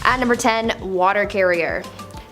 At number 10, water carrier.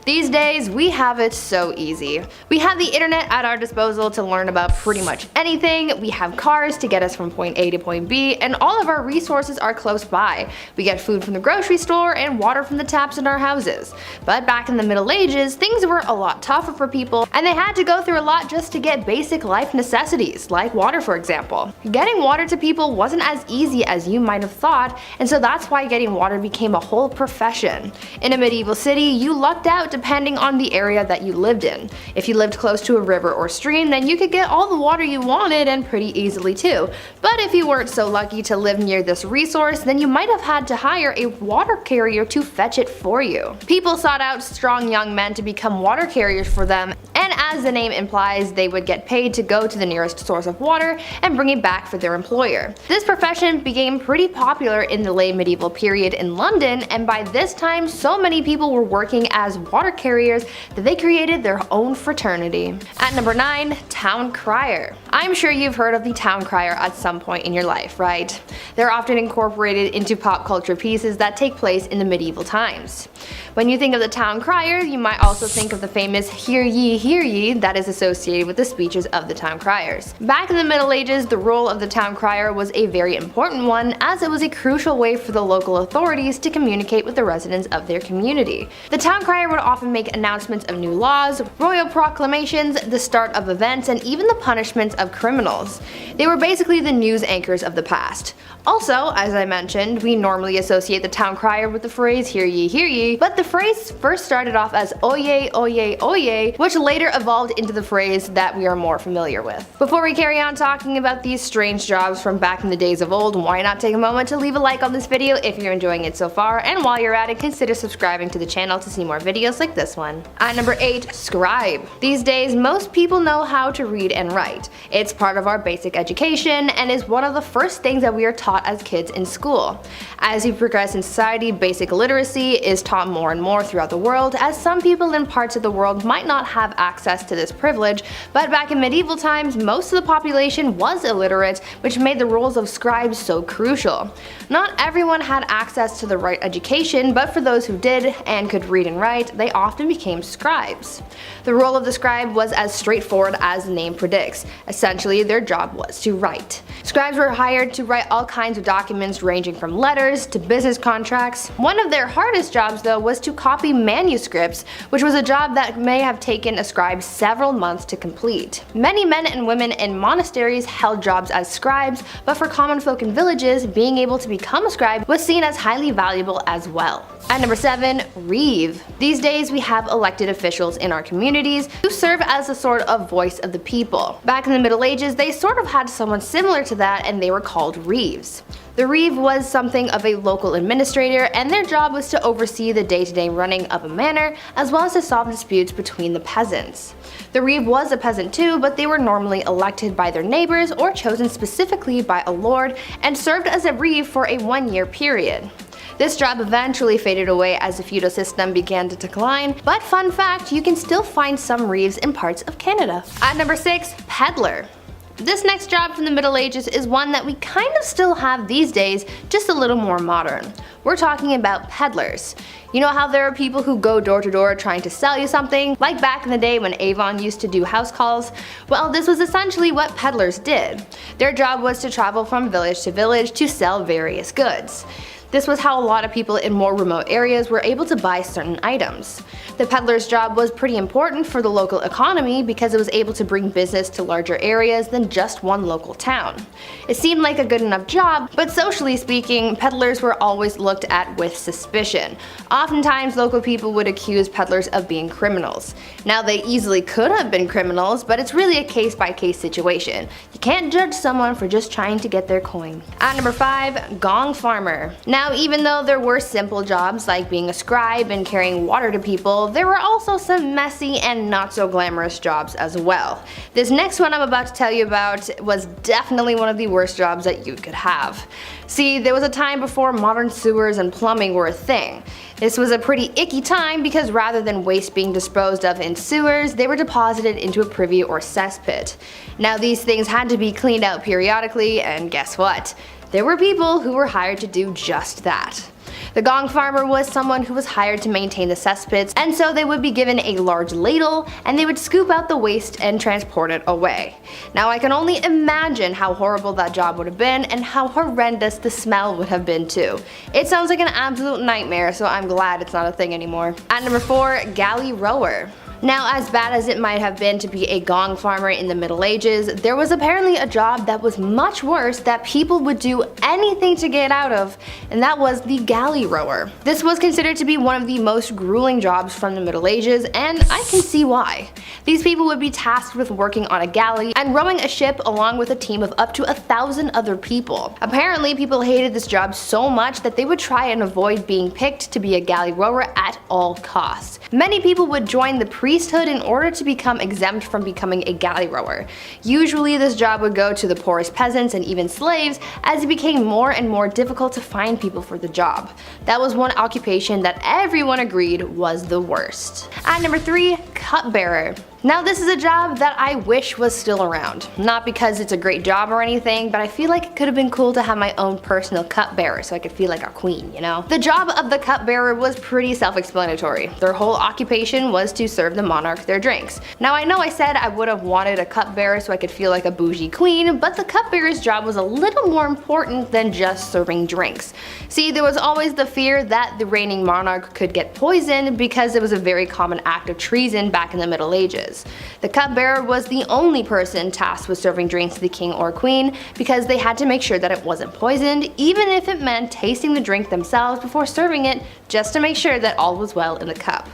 These days, we have it so easy. We have the internet at our disposal to learn about pretty much anything, we have cars to get us from point A to point B, and all of our resources are close by. We get food from the grocery store and water from the taps in our houses. But back in the Middle Ages, things were a lot tougher for people, and they had to go through a lot just to get basic life necessities, like water for example. Getting water to people wasn't as easy as you might have thought, and so that's why getting water became a whole profession. In a medieval city, you lucked out depending on the area that you lived in. If you lived close to a river or stream, then you could get all the water you wanted and pretty easily too. But if you weren't so lucky to live near this resource, then you might have had to hire a water carrier to fetch it for you. People sought out strong young men to become water carriers for them, and as the name implies, they would get paid to go to the nearest source of water and bring it back for their employer. This profession became pretty popular in the late medieval period in London, and by this time so many people were working as water carriers that they created their own fraternity. At number 9, town crier. I'm sure you've heard of the town crier at some point in your life, right? They're often incorporated into pop culture pieces that take place in the medieval times. When you think of the town crier, you might also think of the famous hear ye that is associated with the speeches of the town criers. Back in the Middle Ages, the role of the town crier was a very important one, as it was a crucial way for the local authorities to communicate with the residents of their community. The town crier would often make announcements of new laws, royal proclamations, the start of events, and even the punishments of criminals. They were basically the news anchors of the past. Also, as I mentioned, we normally associate the town crier with the phrase hear ye, but the phrase first started off as oye, oye, oye, which later evolved into the phrase that we are more familiar with. Before we carry on talking about these strange jobs from back in the days of old, why not take a moment to leave a like on this video if you're enjoying it so far, and while you're at it, consider subscribing to the channel to see more videos like this one. At number 8, scribe. These days, most people know how to read and write. It's part of our basic education and is one of the first things that we are taught as kids in school. As you progress in society, basic literacy is taught more and more throughout the world, as some people in parts of the world might not have access to this privilege, but back in medieval times, most of the population was illiterate, which made the roles of scribes so crucial. Not everyone had access to the right education, but for those who did and could read and write, they often became scribes. The role of the scribe was as straightforward as the name predicts. Essentially, their job was to write. Scribes were hired to write all kinds of documents ranging from letters to business contracts. One of their hardest jobs though was to copy manuscripts, which was a job that may have taken a scribe several months to complete. Many men and women in monasteries held jobs as scribes, but for common folk in villages, being able to become a scribe was seen as highly valuable as well. At number 7, reeve. These days we have elected officials in our communities who serve as a sort of voice of the people. Back in the Middle Ages, they sort of had someone similar to that, and they were called reeves. The reeve was something of a local administrator, and their job was to oversee the day-to-day running of a manor, as well as to solve disputes between the peasants. The reeve was a peasant too, but they were normally elected by their neighbors or chosen specifically by a lord, and served as a reeve for a 1-year period. This job eventually faded away as the feudal system began to decline, but fun fact, you can still find some reeves in parts of Canada. At number 6, peddler. This next job from the Middle Ages is one that we kind of still have these days, just a little more modern. We're talking about peddlers. You know how there are people who go door to door trying to sell you something, like back in the day when Avon used to do house calls? Well, this was essentially what peddlers did. Their job was to travel from village to village to sell various goods. This was how a lot of people in more remote areas were able to buy certain items. The peddler's job was pretty important for the local economy because it was able to bring business to larger areas than just one local town. It seemed like a good enough job, but socially speaking, peddlers were always looked at with suspicion. Oftentimes, local people would accuse peddlers of being criminals. Now, they easily could have been criminals, but it's really a case-by-case situation. You can't judge someone for just trying to get their coin. At number 5, Gong Farmer. Now, even though there were simple jobs like being a scribe and carrying water to people, there were also some messy and not so glamorous jobs as well. This next one I'm about to tell you about was definitely one of the worst jobs that you could have. See, there was a time before modern sewers and plumbing were a thing. This was a pretty icky time because rather than waste being disposed of in sewers, they were deposited into a privy or cesspit. Now, these things had to be cleaned out periodically, and guess what? There were people who were hired to do just that. The Gong Farmer was someone who was hired to maintain the cesspits, and so they would be given a large ladle and they would scoop out the waste and transport it away. Now I can only imagine how horrible that job would have been and how horrendous the smell would have been too. It sounds like an absolute nightmare, so I'm glad it's not a thing anymore. At number 4, galley rower. Now, as bad as it might have been to be a gong farmer in the Middle Ages, there was apparently a job that was much worse that people would do anything to get out of, and that was the galley rower. This was considered to be one of the most grueling jobs from the Middle Ages, and I can see why. These people would be tasked with working on a galley and rowing a ship along with a team of up to 1,000 other people. Apparently, people hated this job so much that they would try and avoid being picked to be a galley rower at all costs. Many people would join the priesthood in order to become exempt from becoming a galley rower. Usually this job would go to the poorest peasants and even slaves, as it became more and more difficult to find people for the job. That was one occupation that everyone agreed was the worst. At number 3, cupbearer. Now this is a job that I wish was still around. Not because it's a great job or anything, but I feel like it could have been cool to have my own personal cupbearer so I could feel like a queen, you know? The job of the cupbearer was pretty self-explanatory. Their whole occupation was to serve the monarch their drinks. Now I know I said I would have wanted a cupbearer so I could feel like a bougie queen, but the cupbearer's job was a little more important than just serving drinks. See, there was always the fear that the reigning monarch could get poisoned because it was a very common act of treason back in the Middle Ages. The cupbearer was the only person tasked with serving drinks to the king or queen because they had to make sure that it wasn't poisoned, even if it meant tasting the drink themselves before serving it, just to make sure that all was well in the cup.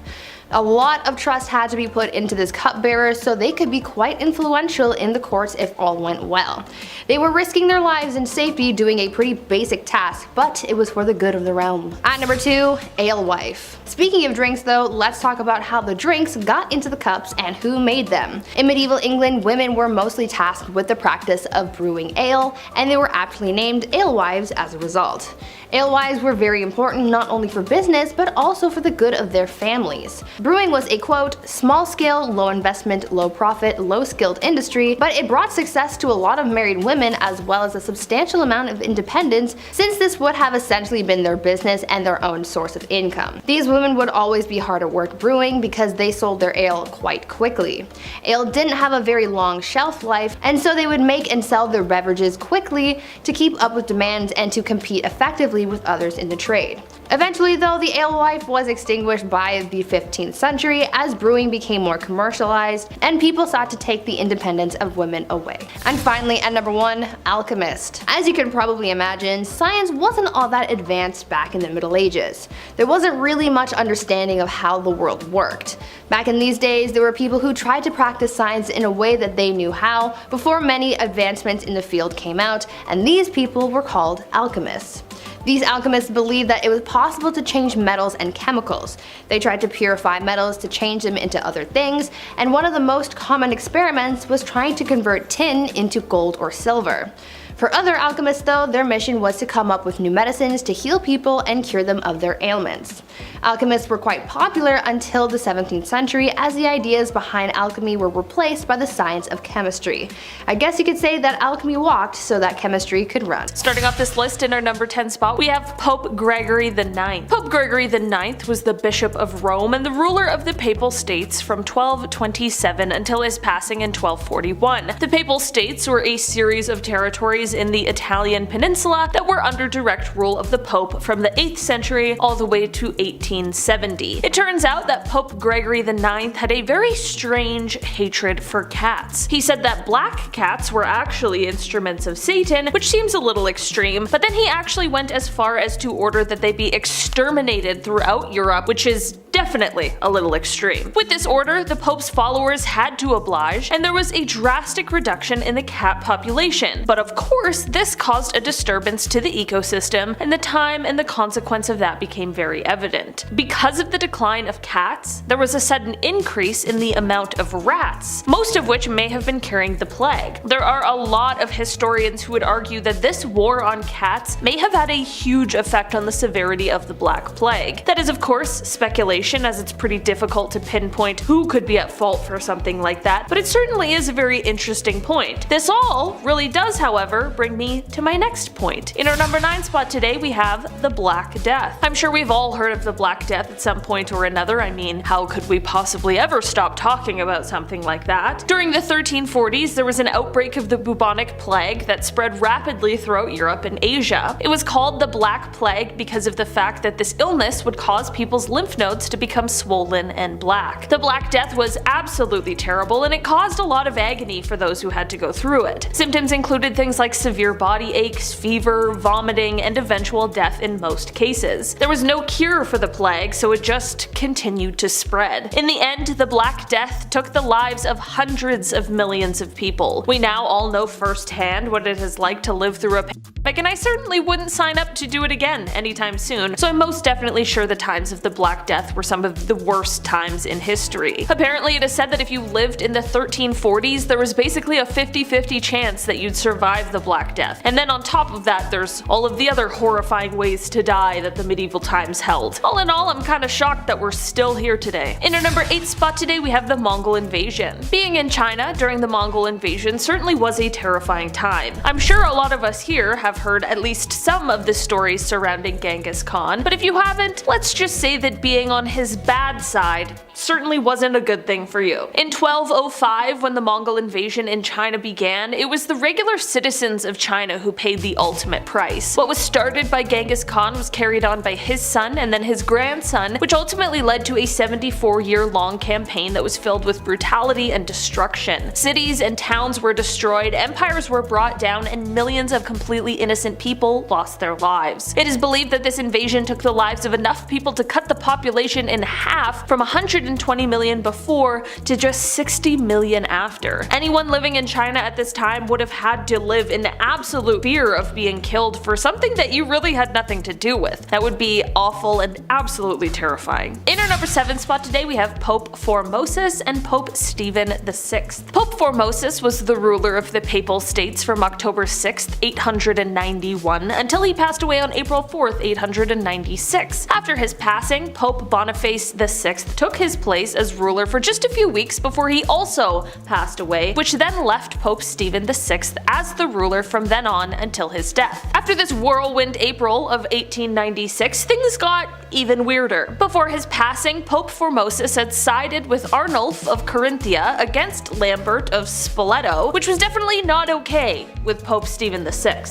A lot of trust had to be put into this cupbearer so they could be quite influential in the courts if all went well. They were risking their lives and safety doing a pretty basic task, but it was for the good of the realm. At number 2, alewife. Speaking of drinks though, let's talk about how the drinks got into the cups and who made them. In medieval England, women were mostly tasked with the practice of brewing ale, and they were aptly named alewives as a result. Alewives were very important not only for business, but also for the good of their families. Brewing was a quote, small scale, low investment, low profit, low skilled industry, but it brought success to a lot of married women as well as a substantial amount of independence, since this would have essentially been their business and their own source of income. These women would always be hard at work brewing because they sold their ale quite quickly. Ale didn't have a very long shelf life, and so they would make and sell their beverages quickly to keep up with demand and to compete effectively with others in the trade. Eventually though, the alewife was extinguished by the 15th century as brewing became more commercialized and people sought to take the independence of women away. And finally, at number 1, alchemist. As you can probably imagine, science wasn't all that advanced back in the Middle Ages. There wasn't really much understanding of how the world worked. Back in these days, there were people who tried to practice science in a way that they knew how before many advancements in the field came out, and these people were called alchemists. These alchemists believed that it was possible to change metals and chemicals. They tried to purify metals to change them into other things, and one of the most common experiments was trying to convert tin into gold or silver. For other alchemists though, their mission was to come up with new medicines to heal people and cure them of their ailments. Alchemists were quite popular until the 17th century as the ideas behind alchemy were replaced by the science of chemistry. I guess you could say that alchemy walked so that chemistry could run. Starting off this list in our number 10 spot, we have Pope Gregory IX. Pope Gregory IX was the Bishop of Rome and the ruler of the Papal States from 1227 until his passing in 1241. The Papal States were a series of territories in the Italian peninsula that were under direct rule of the Pope from the 8th century all the way to 1870. It turns out that Pope Gregory IX had a very strange hatred for cats. He said that black cats were actually instruments of Satan, which seems a little extreme, but then he actually went as far as to order that they be exterminated throughout Europe, which is definitely a little extreme. With this order, the Pope's followers had to oblige, and there was a drastic reduction in the cat population. But of course, this caused a disturbance to the ecosystem, and the time and the consequence of that became very evident. point. Because of the decline of cats, there was a sudden increase in the amount of rats, most of which may have been carrying the plague. There are a lot of historians who would argue that this war on cats may have had a huge effect on the severity of the Black Plague. That is of course speculation, as it's pretty difficult to pinpoint who could be at fault for something like that, but it certainly is a very interesting point. This all really does, however, bring me to my next point. In our number 9 spot today we have the Black Death. I'm sure we've all heard of the Black Death at some point or another. I mean, how could we possibly ever stop talking about something like that? During the 1340s, there was an outbreak of the bubonic plague that spread rapidly throughout Europe and Asia. It was called the Black Plague because of the fact that this illness would cause people's lymph nodes to become swollen and black. The Black Death was absolutely terrible, and it caused a lot of agony for those who had to go through it. Symptoms included things like severe body aches, fever, vomiting, and eventual death in most cases. There was no cure for the plague, so it just continued to spread. In the end, the Black Death took the lives of hundreds of millions of people. We now all know firsthand what it is like to live through a pandemic, and I certainly wouldn't sign up to do it again anytime soon, so I'm most definitely sure the times of the Black Death were some of the worst times in history. Apparently it is said that if you lived in the 1340s, there was basically a 50-50 chance that you'd survive the Black Death, and then on top of that there's all of the other horrifying ways to die that the medieval times held. All in all, I'm kinda shocked that we're still here today. In our number 8 spot today we have the Mongol invasion. Being in China during the Mongol invasion certainly was a terrifying time. I'm sure a lot of us here have heard at least some of the stories surrounding Genghis Khan, but if you haven't, let's just say that being on his bad side certainly wasn't a good thing for you. In 1205, when the Mongol invasion in China began, it was the regular citizens of China who paid the ultimate price. What was started by Genghis Khan was carried on by his son and then his grandson, which ultimately led to a 74-year-long campaign that was filled with brutality and destruction. Cities and towns were destroyed, empires were brought down, and millions of completely innocent people lost their lives. It is believed that this invasion took the lives of enough people to cut the population in half from 120 million before to just 60 million after. Anyone living in China at this time would have had to live in absolute fear of being killed for something that you really had nothing to do with. That would be awful and absolutely terrifying. In our number 7 spot today we have Pope Formosus and Pope Stephen VI. Pope Formosus was the ruler of the Papal States from October 6th, 891 until he passed away on April 4th, 896. After his passing, Pope Boniface VI took his place as ruler for just a few weeks before he also passed away, which then left Pope Stephen VI as the ruler from then on until his death. After this whirlwind April of 1896, things got even weirder. Before his passing, Pope Formosus had sided with Arnulf of Carinthia against Lambert of Spoleto, which was definitely not okay with Pope Stephen VI.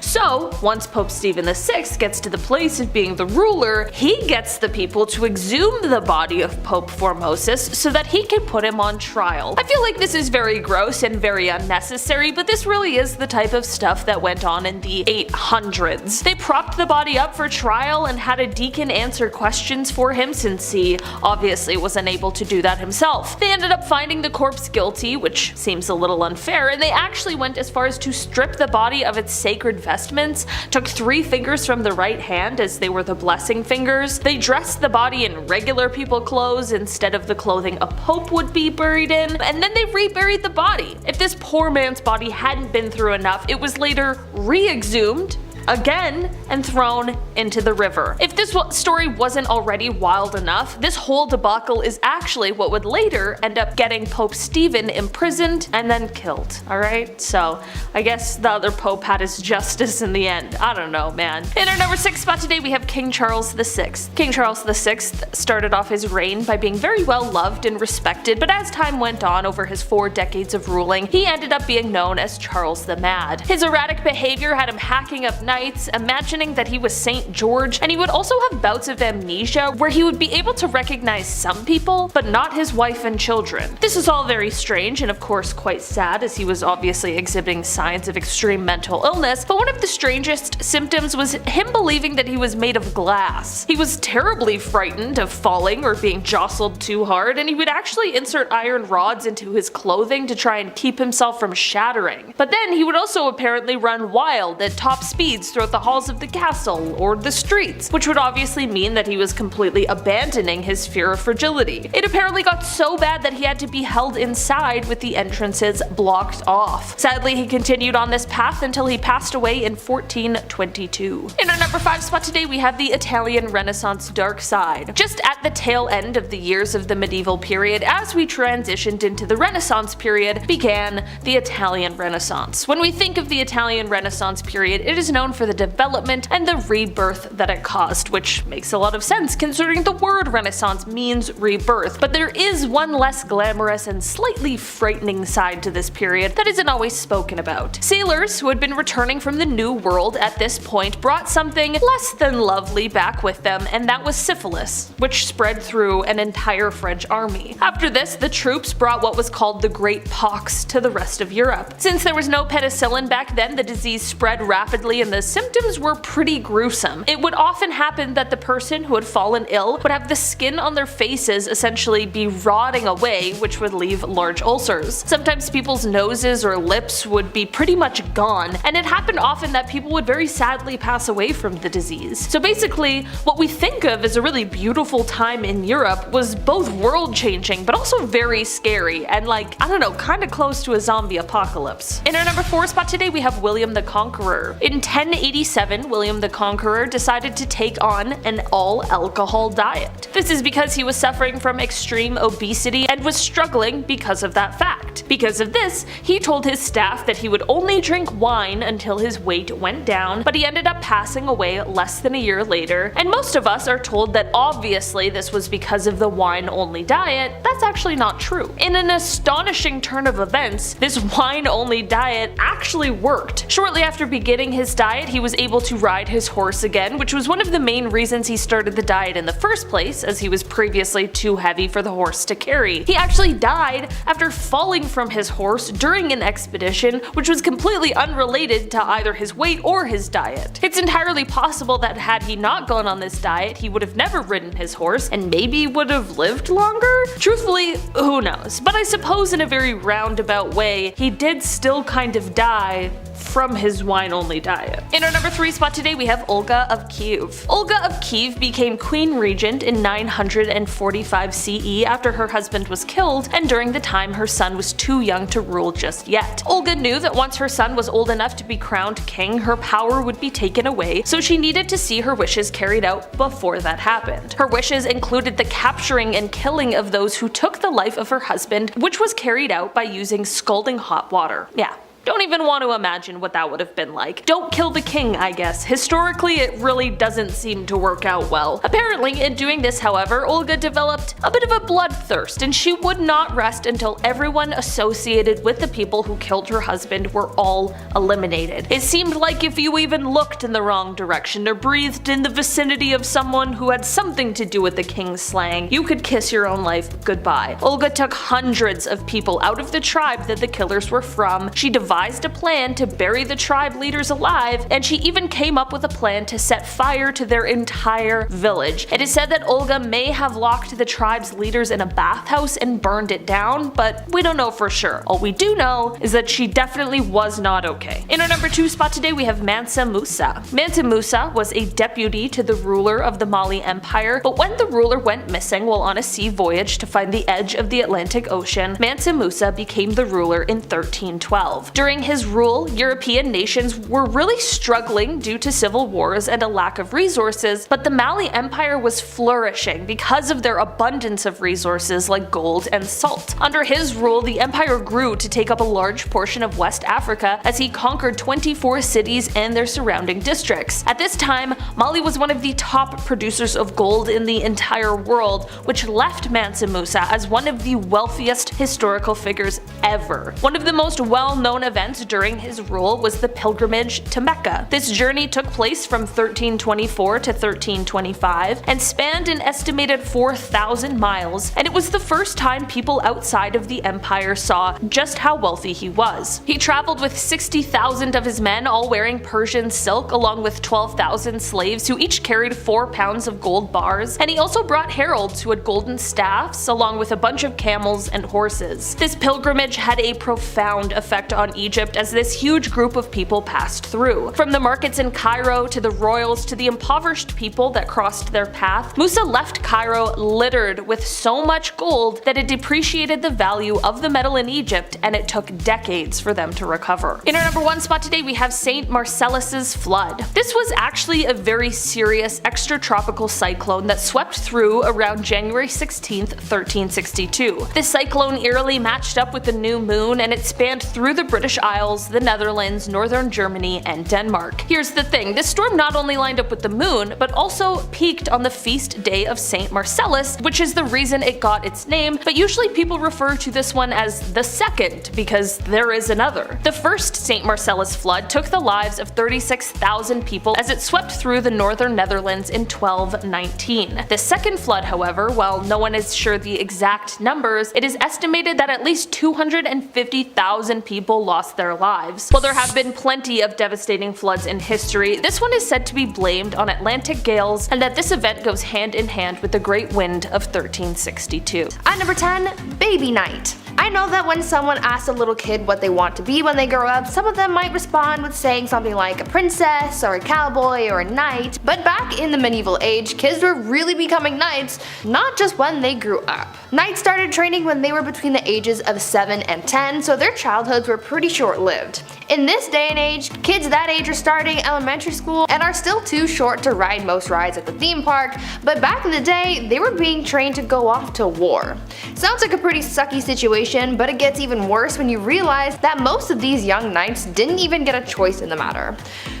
So, once Pope Stephen VI gets to the place of being the ruler, he gets the people to exhume the body of Pope Formosus so that he can put him on trial. I feel like this is very gross and very unnecessary, but this really is the type of stuff that went on in the 800s. They propped the body up for trial and had a deacon answer questions for him since he obviously was unable to do that himself. They ended up finding the corpse guilty, which seems a little unfair, and they actually went as far as to strip the body of its sacred vestments, took 3 fingers from the right hand as they were the blessing fingers. They dressed the body in regular people clothes instead of the clothing a pope would be buried in, and then they reburied the body. If this poor man's body hadn't been through enough, it was later re-exhumed again and thrown into the river. If this story wasn't already wild enough, this whole debacle is actually what would later end up getting Pope Stephen imprisoned and then killed. Alright, so I guess the other pope had his justice in the end. I don't know, man. In our number 6 spot today we have King Charles VI. King Charles VI started off his reign by being very well loved and respected, but as time went on over his 4 decades of ruling, he ended up being known as Charles the Mad. His erratic behavior had him hacking up nights, imagining that he was St. George, and he would also have bouts of amnesia where he would be able to recognize some people, but not his wife and children. This is all very strange and of course quite sad, as he was obviously exhibiting signs of extreme mental illness, but one of the strangest symptoms was him believing that he was made of glass. He was terribly frightened of falling or being jostled too hard, and he would actually insert iron rods into his clothing to try and keep himself from shattering. But then he would also apparently run wild at top speeds throughout the halls of the castle or the streets, which would would obviously mean that he was completely abandoning his fear of fragility. It apparently got so bad that he had to be held inside with the entrances blocked off. Sadly, he continued on this path until he passed away in 1422. In our number 5 spot today, we have the Italian Renaissance dark side. Just at the tail end of the years of the medieval period, as we transitioned into the Renaissance period, began the Italian Renaissance. When we think of the Italian Renaissance period, it is known for the development and the rebirth that it caused, which makes a lot of sense considering the word Renaissance means rebirth. But there is one less glamorous and slightly frightening side to this period that isn't always spoken about. Sailors who had been returning from the New World at this point brought something less than lovely back with them, and that was syphilis, which spread through an entire French army. After this, the troops brought what was called the Great Pox to the rest of Europe. Since there was no penicillin back then, the disease spread rapidly and the symptoms were pretty gruesome. It would often happen that the person who had fallen ill would have the skin on their faces essentially be rotting away, which would leave large ulcers. Sometimes people's noses or lips would be pretty much gone, and it happened often that people would very sadly pass away from the disease. So basically, what we think of as a really beautiful time in Europe was both world-changing but also very scary and kinda close to a zombie apocalypse. In our number 4 spot today, we have William the Conqueror. In 1087, William the Conqueror decided to take on an all-alcohol diet. This is because he was suffering from extreme obesity and was struggling because of that fact. Because of this, he told his staff that he would only drink wine until his weight went down, but he ended up passing away less than a year later, and most of us are told that obviously this was because of the wine-only diet. That's actually not true. In an astonishing turn of events, this wine-only diet actually worked. Shortly after beginning his diet, he was able to ride his horse again, which was one of the main reasons he started the diet in the first place, as he was previously too heavy for the horse to carry. He actually died after falling from his horse during an expedition, which was completely unrelated to either his weight or his diet. It's entirely possible that had he not gone on this diet, he would have never ridden his horse and maybe would have lived longer? Truthfully, who knows? But I suppose in a very roundabout way, he did still kind of die from his wine-only diet. In our number 3 spot today, we have Olga of Kiev. Olga of Kiev became queen regent in 945 CE after her husband was killed, and during the time her son was too young to rule just yet. Olga knew that once her son was old enough to be crowned king, her power would be taken away, so she needed to see her wishes carried out before that happened. Her wishes included the capturing and killing of those who took the life of her husband, which was carried out by using scalding hot water. Yeah. Don't even want to imagine what that would have been like. Don't kill the king, I guess. Historically, it really doesn't seem to work out well. Apparently, in doing this, however, Olga developed a bit of a bloodthirst, and she would not rest until everyone associated with the people who killed her husband were all eliminated. It seemed like if you even looked in the wrong direction or breathed in the vicinity of someone who had something to do with the king's slaying, you could kiss your own life goodbye. Olga took hundreds of people out of the tribe that the killers were from. She devised a plan to bury the tribe leaders alive, and she even came up with a plan to set fire to their entire village. It is said that Olga may have locked the tribe's leaders in a bathhouse and burned it down, but we don't know for sure. All we do know is that she definitely was not okay. In our number 2 spot today, we have Mansa Musa. Mansa Musa was a deputy to the ruler of the Mali Empire, but when the ruler went missing while on a sea voyage to find the edge of the Atlantic Ocean, Mansa Musa became the ruler in 1312. During his rule, European nations were really struggling due to civil wars and a lack of resources, but the Mali Empire was flourishing because of their abundance of resources like gold and salt. Under his rule, the empire grew to take up a large portion of West Africa as he conquered 24 cities and their surrounding districts. At this time, Mali was one of the top producers of gold in the entire world, which left Mansa Musa as one of the wealthiest historical figures ever. One of the most well-known events during his rule was the pilgrimage to Mecca. This journey took place from 1324 to 1325 and spanned an estimated 4,000 miles, and it was the first time people outside of the empire saw just how wealthy he was. He traveled with 60,000 of his men, all wearing Persian silk, along with 12,000 slaves who each carried 4 pounds of gold bars, and he also brought heralds who had golden staffs, along with a bunch of camels and horses. This pilgrimage had a profound effect on Egypt as this huge group of people passed through. From the markets in Cairo to the royals to the impoverished people that crossed their path, Musa left Cairo littered with so much gold that it depreciated the value of the metal in Egypt, and it took decades for them to recover. In our number 1 spot today, we have St. Marcellus's flood. This was actually a very serious extratropical cyclone that swept through around January 16, 1362. This cyclone eerily matched up with the new moon, and it spanned through the British Isles, the Netherlands, northern Germany, and Denmark. Here's the thing, this storm not only lined up with the moon, but also peaked on the feast day of St. Marcellus, which is the reason it got its name, but usually people refer to this one as the second because there is another. The first St. Marcellus flood took the lives of 36,000 people as it swept through the northern Netherlands in 1219. The second flood, however, while no one is sure the exact numbers, it is estimated that at least 250,000 people lost their lives. While there have been plenty of devastating floods in history, this one is said to be blamed on Atlantic gales, and that this event goes hand in hand with the Great Wind of 1362. At number 10, Baby Night. I know that when someone asks a little kid what they want to be when they grow up, some of them might respond with saying something like a princess or a cowboy or a knight, but back in the medieval age, kids were really becoming knights, not just when they grew up. Knights started training when they were between the ages of 7 and 10, so their childhoods were pretty short-lived. In this day and age, kids that age are starting elementary school and are still too short to ride most rides at the theme park, but back in the day, they were being trained to go off to war. Sounds like a pretty sucky situation, but it gets even worse when you realize that most of these young knights didn't even get a choice in the matter.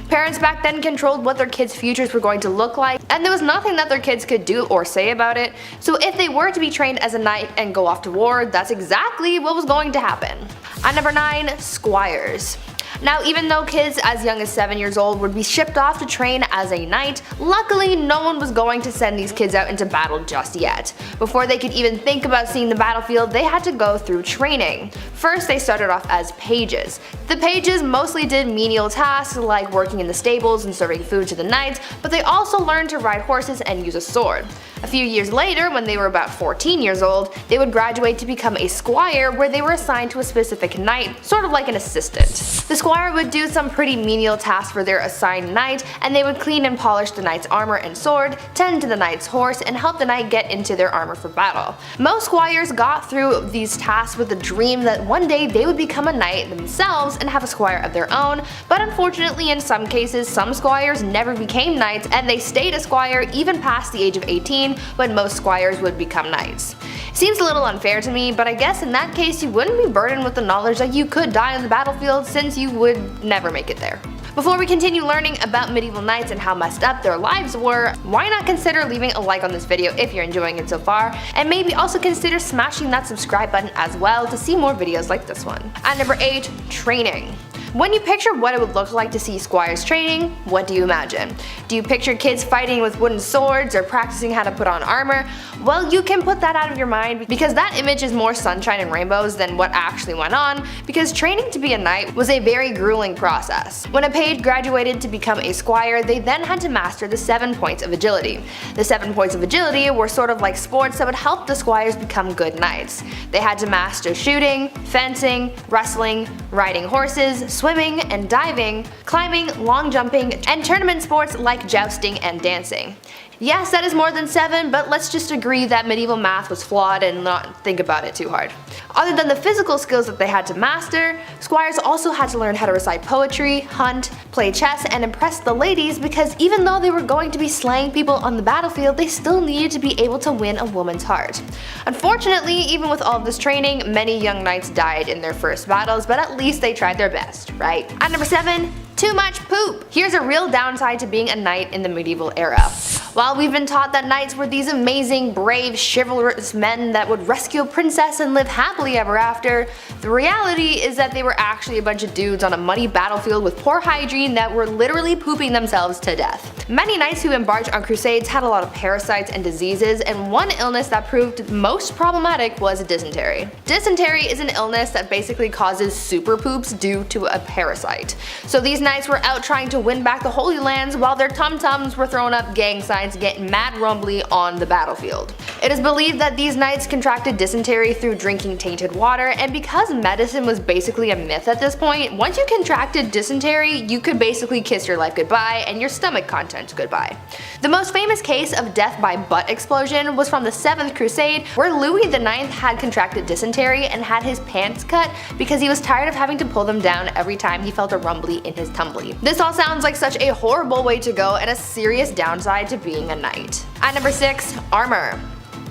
Parents back then controlled what their kids' futures were going to look like, and there was nothing that their kids could do or say about it, so if they were to be trained as a knight and go off to war, that's exactly what was going to happen. At number 9, Squires. Now, even though kids as young as 7 years old would be shipped off to train as a knight, luckily no one was going to send these kids out into battle just yet. Before they could even think about seeing the battlefield, they had to go through training. First, they started off as pages. The pages mostly did menial tasks like working in the stables and serving food to the knights, but they also learned to ride horses and use a sword. A few years later, when they were about 14 years old, they would graduate to become a squire, where they were assigned to a specific knight, sort of like an assistant. The squire would do some pretty menial tasks for their assigned knight, and they would clean and polish the knight's armor and sword, tend to the knight's horse, and help the knight get into their armor for battle. Most squires got through these tasks with the dream that one day they would become a knight themselves and have a squire of their own, but unfortunately in some cases, some squires never became knights, and they stayed a squire even past the age of 18, when most squires would become knights. Seems a little unfair to me, but I guess in that case you wouldn't be burdened with the knowledge that you could die on the battlefield, since you would never make it there. Before we continue learning about medieval knights and how messed up their lives were, why not consider leaving a like on this video if you're enjoying it so far, and maybe also consider smashing that subscribe button as well to see more videos like this one. At number 8, training. When you picture what it would look like to see squires training, what do you imagine? Do you picture kids fighting with wooden swords or practicing how to put on armor? Well, you can put that out of your mind, because that image is more sunshine and rainbows than what actually went on, because training to be a knight was a very grueling process. When a page graduated to become a squire, they then had to master the 7 points of agility. The 7 points of agility were sort of like sports that would help the squires become good knights. They had to master shooting, fencing, wrestling, riding horses, swimming and diving, climbing, long jumping, and tournament sports like jousting and dancing. Yes, that is more than 7, but let's just agree that medieval math was flawed and not think about it too hard. Other than the physical skills that they had to master, squires also had to learn how to recite poetry, hunt, play chess, and impress the ladies, because even though they were going to be slaying people on the battlefield, they still needed to be able to win a woman's heart. Unfortunately, even with all of this training, many young knights died in their first battles, but at least they tried their best, right? At number 7, too much poop. Here's a real downside to being a knight in the medieval era. While we've been taught that knights were these amazing, brave, chivalrous men that would rescue a princess and live happily ever after, the reality is that they were actually a bunch of dudes on a muddy battlefield with poor hygiene that were literally pooping themselves to death. Many knights who embarked on crusades had a lot of parasites and diseases, and one illness that proved most problematic was dysentery. Dysentery is an illness that basically causes super poops due to a parasite. So these knights were out trying to win back the Holy Lands while their tum-tums were throwing up gang signs knights get mad rumbly on the battlefield. It is believed that these knights contracted dysentery through drinking tainted water, and because medicine was basically a myth at this point, once you contracted dysentery, you could basically kiss your life goodbye and your stomach contents goodbye. The most famous case of death by butt explosion was from the 7th Crusade, where Louis IX had contracted dysentery and had his pants cut because he was tired of having to pull them down every time he felt a rumbly in his tumbly. This all sounds like such a horrible way to go and a serious downside to being a knight. At number 6, armor.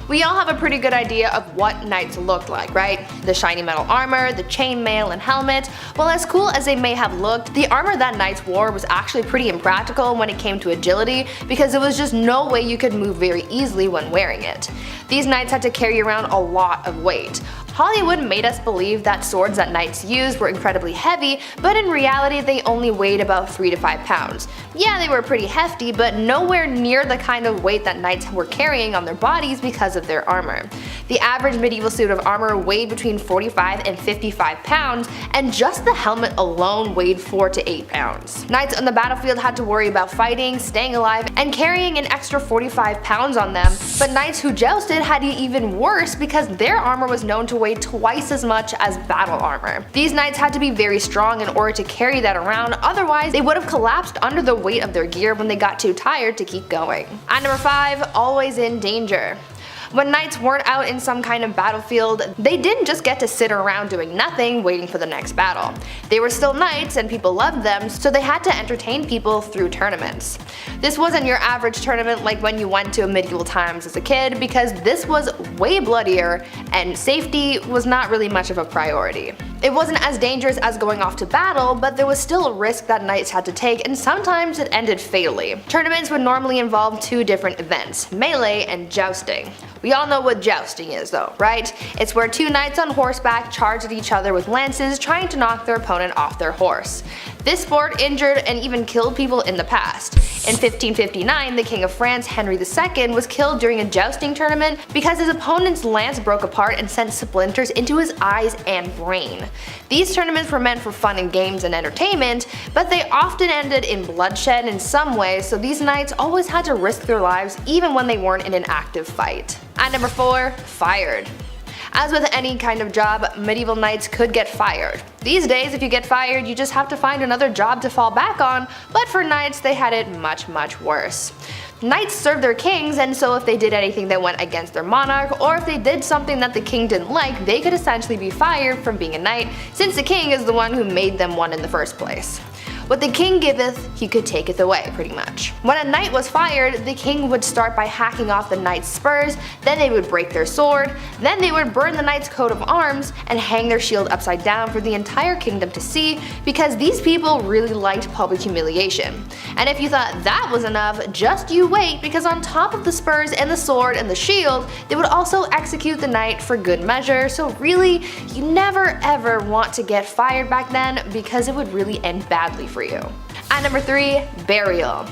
We all have a pretty good idea of what knights looked like, right? The shiny metal armor, the chainmail and helmet. Well, as cool as they may have looked, the armor that knights wore was actually pretty impractical when it came to agility, because there was just no way you could move very easily when wearing it. These knights had to carry around a lot of weight. Hollywood made us believe that swords that knights used were incredibly heavy, but in reality they only weighed about 3 to 5 pounds. Yeah, they were pretty hefty, but nowhere near the kind of weight that knights were carrying on their bodies because of their armor. The average medieval suit of armor weighed between 45 and 55 pounds, and just the helmet alone weighed 4 to 8 pounds. Knights on the battlefield had to worry about fighting, staying alive, and carrying an extra 45 pounds on them, but knights who jousted had it even worse because their armor was known to weigh twice as much as battle armor. These knights had to be very strong in order to carry that around, otherwise they would have collapsed under the weight of their gear when they got too tired to keep going. At number 5, always in danger. When knights weren't out in some kind of battlefield, they didn't just get to sit around doing nothing waiting for the next battle. They were still knights and people loved them, so they had to entertain people through tournaments. This wasn't your average tournament like when you went to medieval times as a kid, because this was way bloodier and safety was not really much of a priority. It wasn't as dangerous as going off to battle, but there was still a risk that knights had to take, and sometimes it ended fatally. Tournaments would normally involve 2 different events, melee and jousting. We all know what jousting is though, right? It's where 2 knights on horseback charge at each other with lances, trying to knock their opponent off their horse. This sport injured and even killed people in the past. In 1559, the King of France, Henry II, was killed during a jousting tournament because his opponent's lance broke apart and sent splinters into his eyes and brain. These tournaments were meant for fun and games and entertainment, but they often ended in bloodshed in some way, so these knights always had to risk their lives even when they weren't in an active fight. At number 4, fired. As with any kind of job, medieval knights could get fired. These days, if you get fired, you just have to find another job to fall back on, but for knights they had it much worse. Knights served their kings, and so if they did anything that went against their monarch, or if they did something that the king didn't like, they could essentially be fired from being a knight, since the king is the one who made them one in the first place. What the king giveth, he could taketh away, pretty much. When a knight was fired, the king would start by hacking off the knight's spurs, then they would break their sword, then they would burn the knight's coat of arms, and hang their shield upside down for the entire kingdom to see, because these people really liked public humiliation. And if you thought that was enough, just you wait, because on top of the spurs and the sword and the shield, they would also execute the knight for good measure, so really, you never ever want to get fired back then, because it would really end badly for you. At number 3, burial.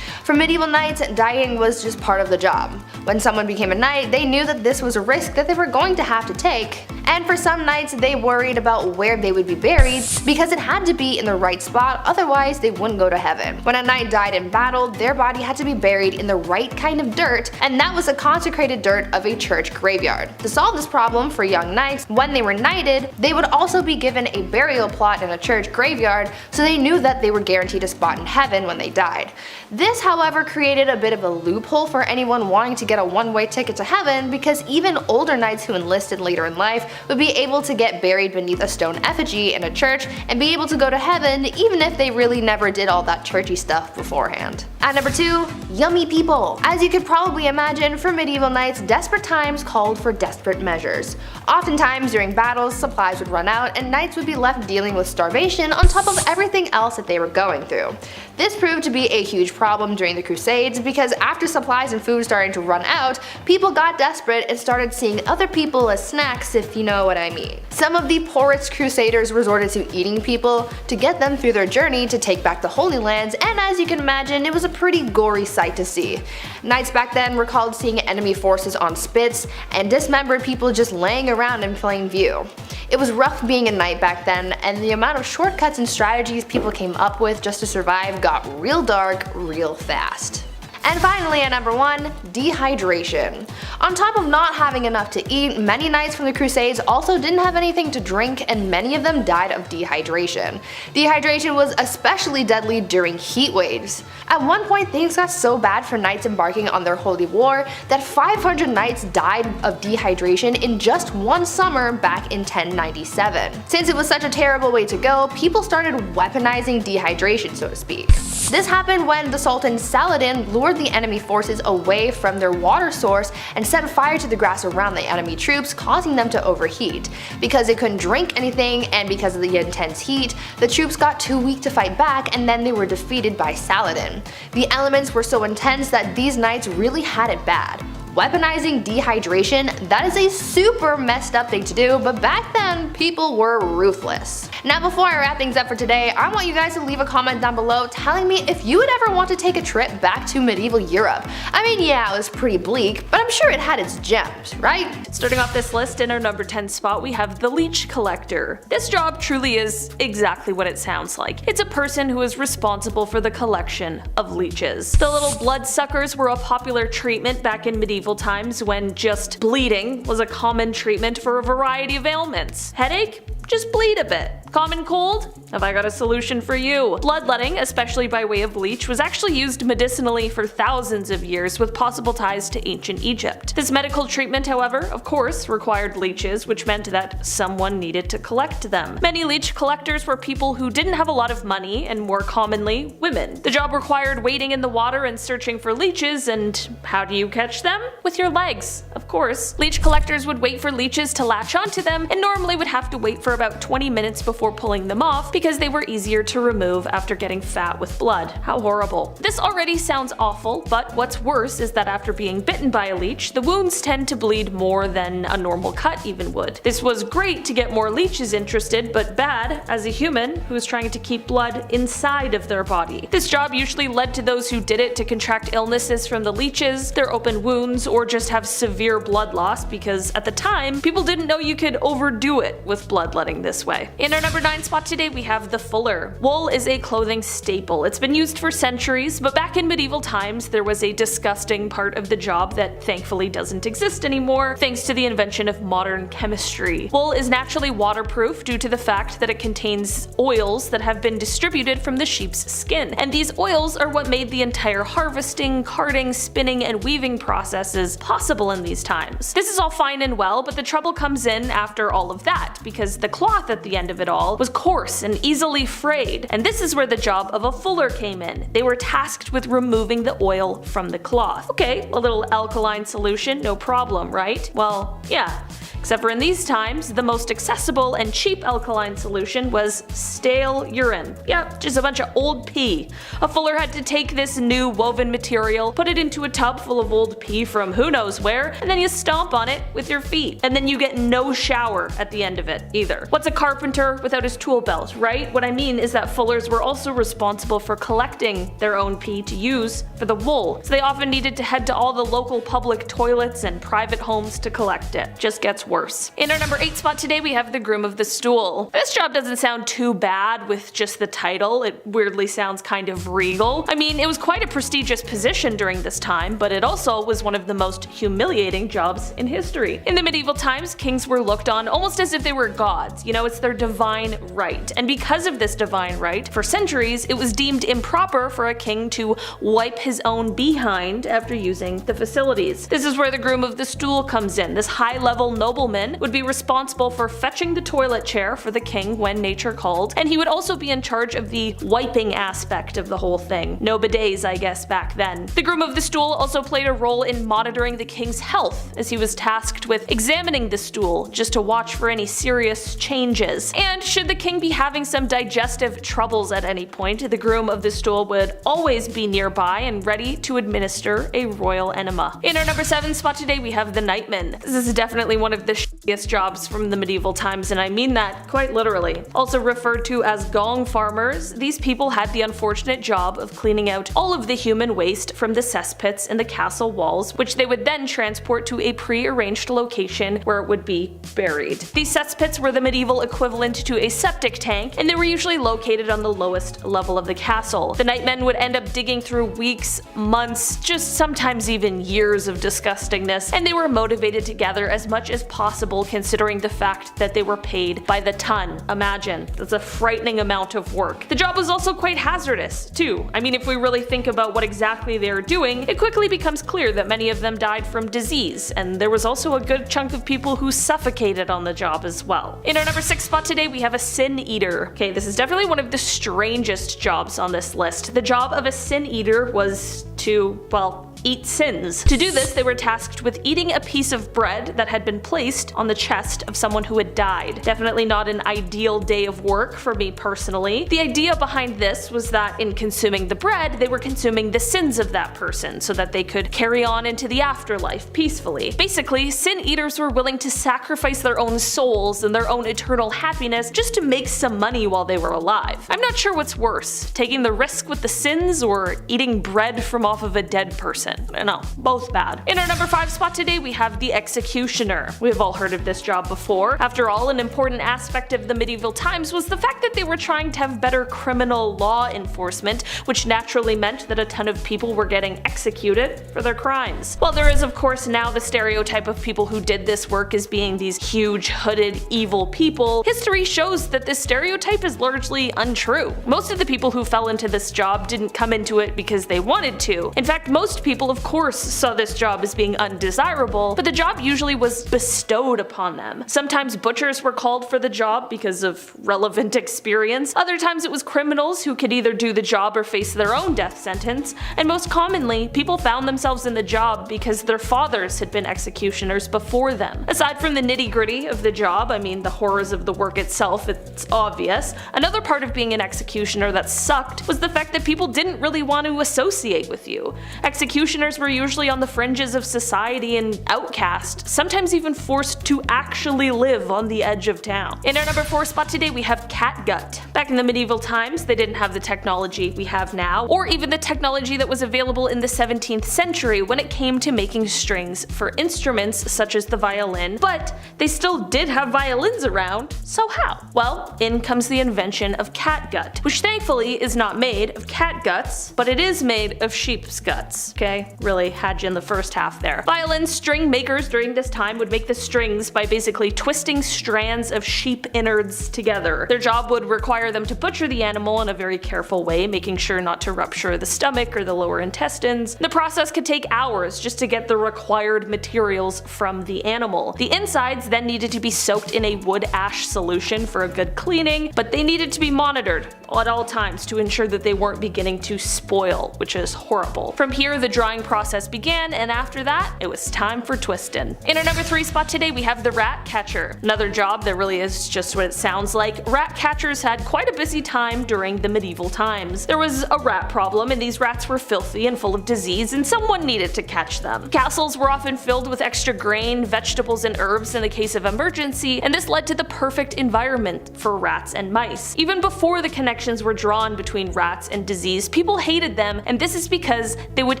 For medieval knights, dying was just part of the job. When someone became a knight, they knew that this was a risk that they were going to have to take. And for some knights, they worried about where they would be buried because it had to be in the right spot, otherwise they wouldn't go to heaven. When a knight died in battle, their body had to be buried in the right kind of dirt, and that was the consecrated dirt of a church graveyard. To solve this problem for young knights, when they were knighted, they would also be given a burial plot in a church graveyard, so they knew that they were guaranteed a spot in heaven when they died. This, however, created a bit of a loophole for anyone wanting to get a one-way ticket to heaven, because even older knights who enlisted later in life would be able to get buried beneath a stone effigy in a church and be able to go to heaven even if they really never did all that churchy stuff beforehand. At number 2, yummy people. As you could probably imagine, for medieval knights, desperate times called for desperate measures. Oftentimes during battles, supplies would run out and knights would be left dealing with starvation on top of everything else that they were going through. This proved to be a huge problem during the Crusades, because after supplies and food started to run out, people got desperate and started seeing other people as snacks, if you know what I mean. Some of the poorest crusaders resorted to eating people to get them through their journey to take back the Holy Lands, and as you can imagine, it was a pretty gory sight to see. Knights back then recalled seeing enemy forces on spits and dismembered people just laying around in plain view. It was rough being a knight back then, and the amount of shortcuts and strategies people came up with just to survive got real dark real fast. And finally at number 1, dehydration. On top of not having enough to eat, many knights from the Crusades also didn't have anything to drink, and many of them died of dehydration. Dehydration was especially deadly during heat waves. At one point things got so bad for knights embarking on their holy war that 500 knights died of dehydration in just one summer back in 1097. Since it was such a terrible way to go, people started weaponizing dehydration, so to speak. This happened when the Sultan Saladin lured the enemy forces away from their water source and set fire to the grass around the enemy troops, causing them to overheat. Because they couldn't drink anything and because of the intense heat, the troops got too weak to fight back, and then they were defeated by Saladin. The elements were so intense that these knights really had it bad. Weaponizing dehydration, that is a super messed up thing to do, but back then people were ruthless. Now before I wrap things up for today, I want you guys to leave a comment down below telling me if you would ever want to take a trip back to medieval Europe. I mean, yeah, it was pretty bleak, but I'm sure it had its gems, right? Starting off this list in our number 10 spot, we have the leech collector. This job truly is exactly what it sounds like. It's a person who is responsible for the collection of leeches. The little bloodsuckers were a popular treatment back in medieval times when just bleeding was a common treatment for a variety of ailments. Headache? Just bleed a bit. Common cold? Have I got a solution for you? Bloodletting, especially by way of leech, was actually used medicinally for thousands of years with possible ties to ancient Egypt. This medical treatment, however, of course, required leeches, which meant that someone needed to collect them. Many leech collectors were people who didn't have a lot of money, and more commonly, women. The job required wading in the water and searching for leeches, and how do you catch them? With your legs, of course. Leech collectors would wait for leeches to latch onto them, and normally would have to wait for about 20 minutes before pulling them off because they were easier to remove after getting fat with blood. How horrible. This already sounds awful, but what's worse is that after being bitten by a leech, the wounds tend to bleed more than a normal cut even would. This was great to get more leeches interested, but bad as a human who was trying to keep blood inside of their body. This job usually led to those who did it to contract illnesses from the leeches, their open wounds, or just have severe blood loss because at the time, people didn't know you could overdo it with bloodletting this way. In our number 9 spot today, we have the fuller. Wool is a clothing staple. It's been used for centuries, but back in medieval times, there was a disgusting part of the job that thankfully doesn't exist anymore, thanks to the invention of modern chemistry. Wool is naturally waterproof due to the fact that it contains oils that have been distributed from the sheep's skin, and these oils are what made the entire harvesting, carding, spinning, and weaving processes possible in these times. This is all fine and well, but the trouble comes in after all of that, because the cloth at the end of it all was coarse and easily frayed, and this is where the job of a fuller came in. They were tasked with removing the oil from the cloth. Okay, a little alkaline solution, no problem, right? Well, yeah. Except for in these times, the most accessible and cheap alkaline solution was stale urine. Yep, just a bunch of old pee. A fuller had to take this new woven material, put it into a tub full of old pee from who knows where, and then you stomp on it with your feet. And then you get no shower at the end of it either. What's a carpenter without his tool belt, right? What I mean is that fullers were also responsible for collecting their own pee to use for the wool, so they often needed to head to all the local public toilets and private homes to collect it. Just gets worse. In our number 8 spot today, we have the groom of the stool. This job doesn't sound too bad with just the title. It weirdly sounds kind of regal. I mean, it was quite a prestigious position during this time, but it also was one of the most humiliating jobs in history. In the medieval times, kings were looked on almost as if they were gods. You know, it's their divine right. And because of this divine right, for centuries, it was deemed improper for a king to wipe his own behind after using the facilities. This is where the groom of the stool comes in. This high-level nobleman would be responsible for fetching the toilet chair for the king when nature called, and he would also be in charge of the wiping aspect of the whole thing. No bidets, I guess, back then. The groom of the stool also played a role in monitoring the king's health, as he was tasked with examining the stool just to watch for any serious changes. And should the king be having some digestive troubles at any point, the groom of the stool would always be nearby and ready to administer a royal enema. In our number 7 spot today, we have the nightman. This is definitely one of the the shittiest jobs from the medieval times, and I mean that quite literally. Also referred to as Gong Farmers, these people had the unfortunate job of cleaning out all of the human waste from the cesspits in the castle walls, which they would then transport to a pre-arranged location where it would be buried. These cesspits were the medieval equivalent to a septic tank, and they were usually located on the lowest level of the castle. The nightmen would end up digging through weeks, months, just sometimes even years of disgustingness, and they were motivated to gather as much as possible considering the fact that they were paid by the ton. Imagine, that's a frightening amount of work. The job was also quite hazardous, too. I mean, if we really think about what exactly they were doing, it quickly becomes clear that many of them died from disease, and there was also a good chunk of people who suffocated on the job as well. In our number 6 spot today, we have a sin eater. Okay, this is definitely one of the strangest jobs on this list. The job of a sin eater was to, well, eat sins. To do this, they were tasked with eating a piece of bread that had been placed on the chest of someone who had died. Definitely not an ideal day of work for me personally. The idea behind this was that in consuming the bread, they were consuming the sins of that person so that they could carry on into the afterlife peacefully. Basically, sin eaters were willing to sacrifice their own souls and their own eternal happiness just to make some money while they were alive. I'm not sure what's worse, taking the risk with the sins or eating bread from off of a dead person. I don't know, both bad. In our number 5 spot today, we have the executioner. We have all heard of this job before. After all, an important aspect of the medieval times was the fact that they were trying to have better criminal law enforcement, which naturally meant that a ton of people were getting executed for their crimes. While there is of course now the stereotype of people who did this work as being these huge, hooded, evil people, history shows that this stereotype is largely untrue. Most of the people who fell into this job didn't come into it because they wanted to. In fact, most people of course saw this job as being undesirable, but the job usually was bestowed upon them. Sometimes butchers were called for the job because of relevant experience, other times it was criminals who could either do the job or face their own death sentence, and most commonly, people found themselves in the job because their fathers had been executioners before them. Aside from the nitty-gritty of the job, I mean the horrors of the work itself, it's obvious, another part of being an executioner that sucked was the fact that people didn't really want to associate with you. Executioners were usually on the fringes of society and outcast, sometimes even forced to actually live on the edge of town. In our number 4 spot today, we have catgut. Back in the medieval times, they didn't have the technology we have now, or even the technology that was available in the 17th century when it came to making strings for instruments such as the violin, but they still did have violins around, so how? Well, in comes the invention of catgut, which thankfully is not made of cat guts, but it is made of sheep's guts. Okay, really had you in the first half there. Violin string makers during this time would make the strings by basically twisting strands of sheep innards together. Their job would require them to butcher the animal in a very careful way, making sure not to rupture the stomach or the lower intestines. The process could take hours just to get the required materials from the animal. The insides then needed to be soaked in a wood ash solution for a good cleaning, but they needed to be monitored at all times to ensure that they weren't beginning to spoil, which is horrible. From here, the drying process began, and after that, it was time for twistin'. In our number 3 spot today, we have the rat catcher. Another job that really is just what it sounds like. Rat catchers had quite a busy time during the medieval times. There was a rat problem, and these rats were filthy and full of disease, and someone needed to catch them. Castles were often filled with extra grain, vegetables, and herbs in the case of emergency, and this led to the perfect environment for rats and mice. Even before the connections were drawn between rats and disease, people hated them, and this is because they would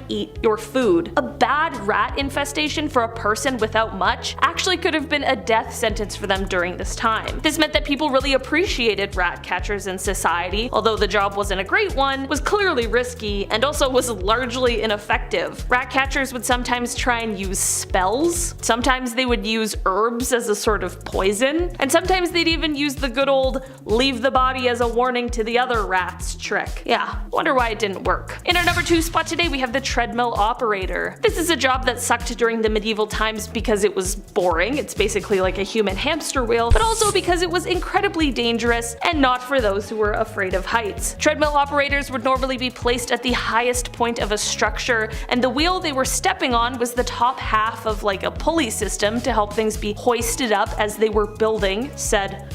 eat your food. A bad rat infestation for a person without much actually could have been a death sentence for them during this time. This meant that people really appreciated rat catchers in society, although the job wasn't a great one, was clearly risky, and also was largely ineffective. Rat catchers would sometimes try and use spells, sometimes they would use herbs as a sort of poison, and sometimes they'd even use the good old leave the body as a warning to the other rats trick. Yeah, wonder why it didn't work. In our number 2 spot today, we have the treadmill operator. This is a job that sucked during the medieval times because it was boring, it's basically like a human hamster wheel, but also because it was incredibly dangerous and not for those who were afraid of heights. Treadmill operators would normally be placed at the highest point of a structure, and the wheel they were stepping on was the top half of like a pulley system to help things be hoisted up as they were building said,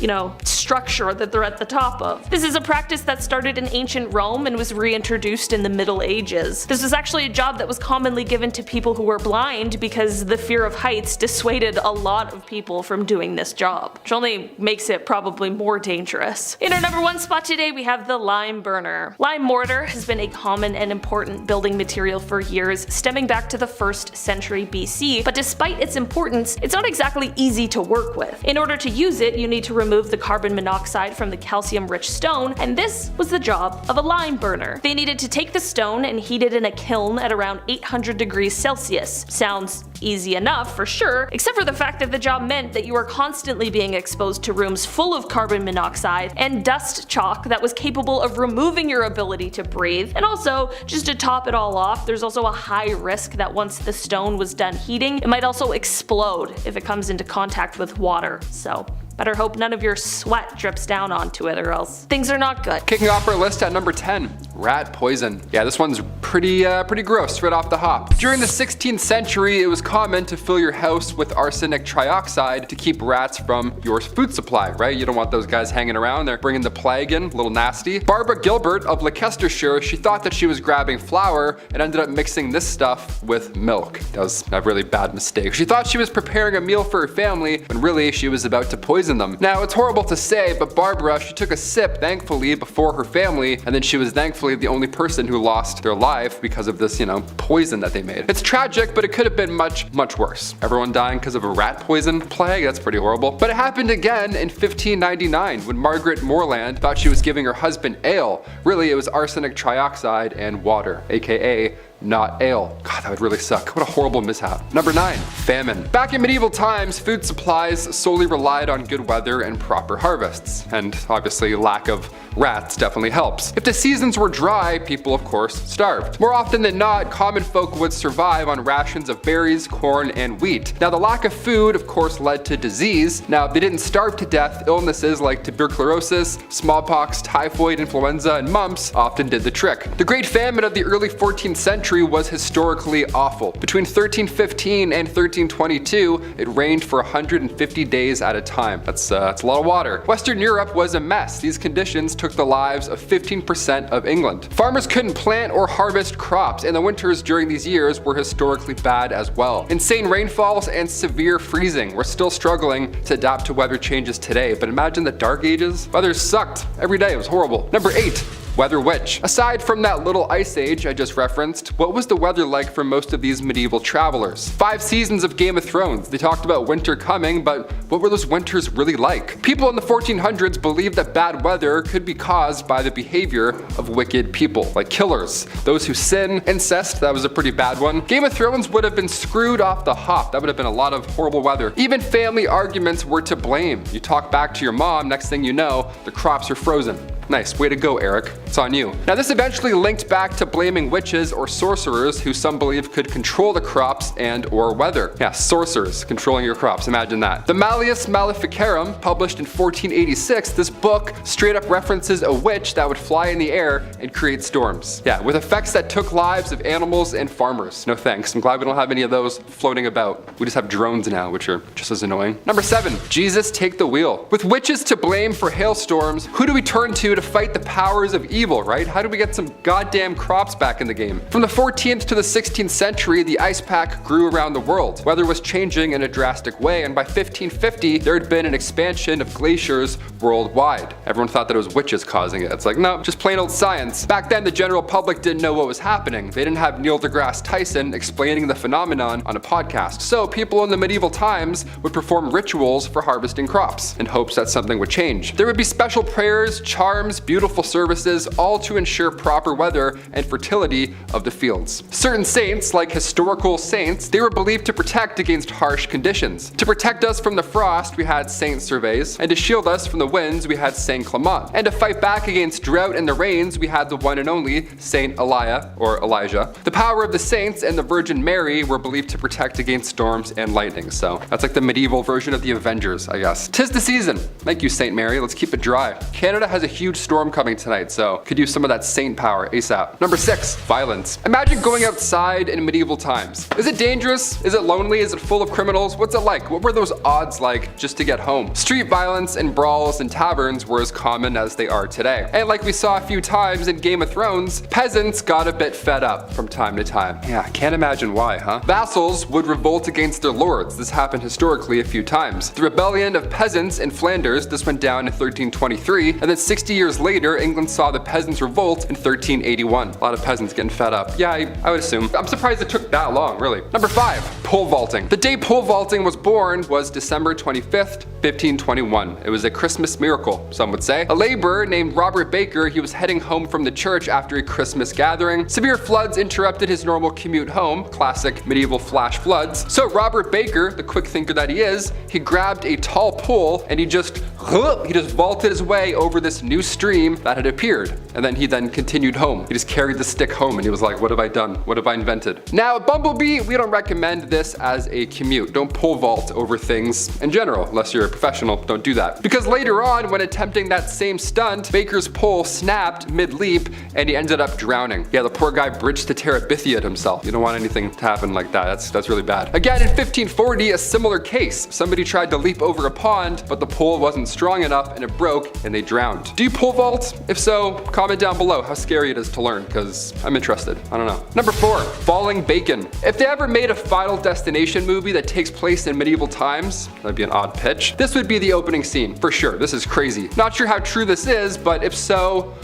structure that they're at the top of. This is a practice that started in ancient Rome and was reintroduced in the Middle Ages. This was actually a job that was commonly given to people who were blind because the fear of heights dissuaded a lot of people from doing this job, which only makes it probably more dangerous. In our number 1 spot today we have the lime burner. Lime mortar has been a common and important building material for years, stemming back to the 1st century BC, but despite its importance, it's not exactly easy to work with. In order to use it, you need to remove the carbon monoxide from the calcium-rich stone, and this was the job of a lime burner. They needed to take the stone and heat it in a kiln at around 800 degrees Celsius. Sounds easy enough for sure, except for the fact that the job meant that you were constantly being exposed to rooms full of carbon monoxide and dust chalk that was capable of removing your ability to breathe. And also, just to top it all off, there's also a high risk that once the stone was done heating, it might also explode if it comes into contact with water. So better hope none of your sweat drips down onto it or else things are not good. Kicking off our list at number 10, rat poison. Yeah, this one's pretty gross right off the hop. During the 16th century, it was common to fill your house with arsenic trioxide to keep rats from your food supply, right? You don't want those guys hanging around. They're bringing the plague in, a little nasty. Barbara Gilbert of Leicestershire, she thought that she was grabbing flour and ended up mixing this stuff with milk. That was a really bad mistake. She thought she was preparing a meal for her family when really she was about to poison them. Now, it's horrible to say, but Barbara, she took a sip, thankfully, before her family, and then she was thankfully the only person who lost their life because of this, poison that they made. It's tragic, but it could have been much, much worse. Everyone dying because of a rat poison plague? That's pretty horrible. But it happened again in 1599 when Margaret Morland thought she was giving her husband ale. Really, it was arsenic trioxide and water, aka not ale. God, that would really suck. What a horrible mishap. Number 9, famine. Back in medieval times, food supplies solely relied on good weather and proper harvests. And obviously lack of rats definitely helps. If the seasons were dry, people of course starved. More often than not, common folk would survive on rations of berries, corn, and wheat. Now the lack of food of course led to disease. Now if they didn't starve to death, illnesses like tuberculosis, smallpox, typhoid, influenza, and mumps often did the trick. The Great Famine of the early 14th century was historically awful. Between 1315 and 1322, it rained for 150 days at a time. That's a lot of water. Western Europe was a mess. These conditions took the lives of 15% of England. Farmers couldn't plant or harvest crops, and the winters during these years were historically bad as well. Insane rainfalls and severe freezing. We're still struggling to adapt to weather changes today, but imagine the dark ages. Weather sucked every day. It was horrible. Number 8. Weather witch. Aside from that little ice age I just referenced, what was the weather like for most of these medieval travelers? 5 seasons of Game of Thrones. They talked about winter coming, but what were those winters really like? People in the 1400s believed that bad weather could be caused by the behavior of wicked people, like killers, those who sin, incest, that was a pretty bad one. Game of Thrones would have been screwed off the hop. That would have been a lot of horrible weather. Even family arguments were to blame. You talk back to your mom, next thing you know, the crops are frozen. Nice, way to go, Eric. It's on you. Now this eventually linked back to blaming witches or sorcerers who some believe could control the crops and or weather. Yeah, sorcerers controlling your crops, imagine that. The Malleus Maleficarum, published in 1486, this book straight up references a witch that would fly in the air and create storms. Yeah, with effects that took lives of animals and farmers. No thanks, I'm glad we don't have any of those floating about. We just have drones now, which are just as annoying. Number 7, Jesus take the wheel. With witches to blame for hailstorms, who do we turn to fight the powers of evil, right? How do we get some goddamn crops back in the game? From the 14th to the 16th century, the ice pack grew around the world. Weather was changing in a drastic way, and by 1550, there had been an expansion of glaciers worldwide. Everyone thought that it was witches causing it. It's like, no, just plain old science. Back then, the general public didn't know what was happening. They didn't have Neil deGrasse Tyson explaining the phenomenon on a podcast. So people in the medieval times would perform rituals for harvesting crops in hopes that something would change. There would be special prayers, charms, beautiful services, all to ensure proper weather and fertility of the fields. Certain saints, like historical saints, they were believed to protect against harsh conditions. To protect us from the frost, we had Saint Servais, and to shield us from the winds, we had Saint Clement. And to fight back against drought and the rains, we had the one and only Saint Elijah, or Elijah. The power of the saints and the Virgin Mary were believed to protect against storms and lightning, so that's like the medieval version of the Avengers, I guess. 'Tis the season. Thank you, Saint Mary. Let's keep it dry. Canada has a huge storm coming tonight, so though. Could use some of that saint power ASAP. Number 6, violence. Imagine going outside in medieval times. Is it dangerous? Is it lonely? Is it full of criminals? What's it like? What were those odds like just to get home? Street violence and brawls in taverns were as common as they are today. And like we saw a few times in Game of Thrones, peasants got a bit fed up from time to time. Yeah, can't imagine why, huh? Vassals would revolt against their lords. This happened historically a few times. The rebellion of peasants in Flanders, this went down in 1323, and then 60 years later, England saw the peasants revolt in 1381. A lot of peasants getting fed up. Yeah, I would assume. I'm surprised it took that long, really. Number 5, pole vaulting. The day pole vaulting was born was December 25th, 1521. It was a Christmas miracle, some would say. A laborer named Robert Baker, he was heading home from the church after a Christmas gathering. Severe floods interrupted his normal commute home, classic medieval flash floods. So Robert Baker, the quick thinker that he is, he grabbed a tall pole and he just vaulted his way over this new stream that had appeared. And then he continued home. He just carried the stick home and he was like, what have I done? What have I invented? Now, at Bumblebee, we don't recommend this as a commute. Don't pole vault over things in general, unless you're a professional, don't do that. Because later on, when attempting that same stunt, Baker's pole snapped mid-leap and he ended up drowning. Yeah, the poor guy bridged to Terabithia himself. You don't want anything to happen like that. That's really bad. Again, in 1540, a similar case. Somebody tried to leap over a pond, but the pole wasn't strong enough and it broke and they drowned. Do you pole vault? If so, comment down below how scary it is to learn, because I'm interested. I don't know. Number 4, falling bacon. If they ever made a Final Destination movie that takes place in medieval times, that'd be an odd pitch. This would be the opening scene, for sure. This is crazy. Not sure how true this is, but if so,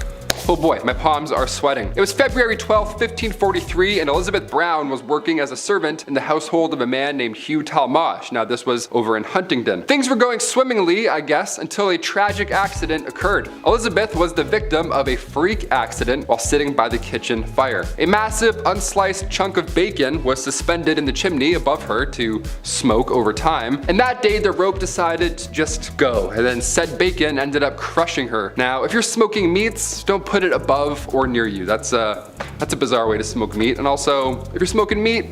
oh boy, my palms are sweating. It was February 12th, 1543, and Elizabeth Brown was working as a servant in the household of a man named Hugh Talmadge. Now, this was over in Huntingdon. Things were going swimmingly, I guess, until a tragic accident occurred. Elizabeth was the victim of a freak accident while sitting by the kitchen fire. A massive, unsliced chunk of bacon was suspended in the chimney above her to smoke over time, and that day the rope decided to just go, and then said bacon ended up crushing her. Now, if you're smoking meats, don't put it above or near you. That's a bizarre way to smoke meat. And also, if you're smoking meat,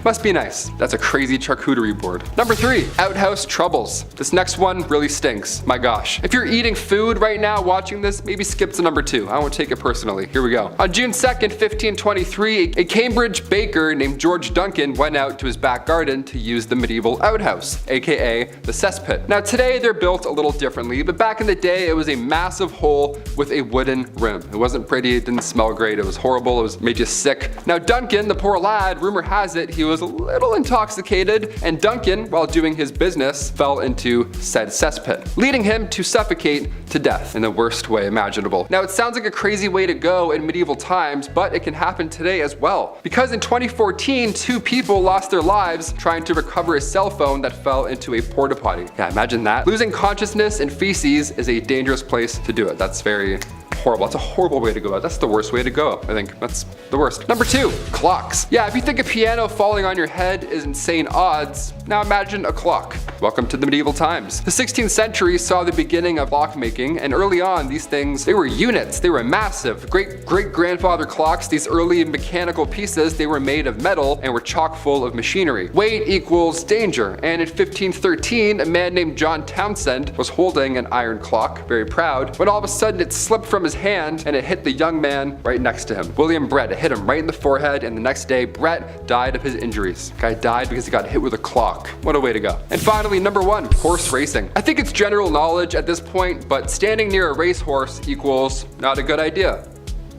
must be nice. That's a crazy charcuterie board. Number 3, Outhouse Troubles. This next one really stinks. My gosh. If you're eating food right now watching this, maybe skip to number 2. I won't take it personally. Here we go. On June 2nd, 1523, a Cambridge baker named George Duncan went out to his back garden to use the medieval outhouse, aka the cesspit. Now today they're built a little differently, but back in the day it was a massive hole with a wooden rim. It wasn't pretty, it didn't smell great, it was horrible, it made you sick. Now Duncan, the poor lad, rumor has it, he was a little intoxicated, and Duncan, while doing his business, fell into said cesspit, leading him to suffocate to death in the worst way imaginable. Now it sounds like a crazy way to go in medieval times, but it can happen today as well. Because in 2014, 2 people lost their lives trying to recover a cell phone that fell into a porta potty. Yeah, imagine that. Losing consciousness in feces is a dangerous place to do it. That's very horrible. That's a horrible way to go out. That's the worst way to go. I think that's the worst. Number 2, clocks. Yeah, if you think a piano falling on your head is insane odds, now imagine a clock. Welcome to the medieval times. The 16th century saw the beginning of clockmaking, and early on these things, they were units. They were massive. Great-grandfather clocks, these early mechanical pieces, they were made of metal and were chock full of machinery. Weight equals danger, and in 1513, a man named John Townsend was holding an iron clock, very proud, when all of a sudden it slipped from his hand and it hit the young man right next to him. William Brett. It hit him right in the forehead, and the next day Brett died of his injuries. The guy died because he got hit with a clock. What a way to go. And finally, number 1, horse racing. I think it's general knowledge at this point, but standing near a racehorse equals not a good idea.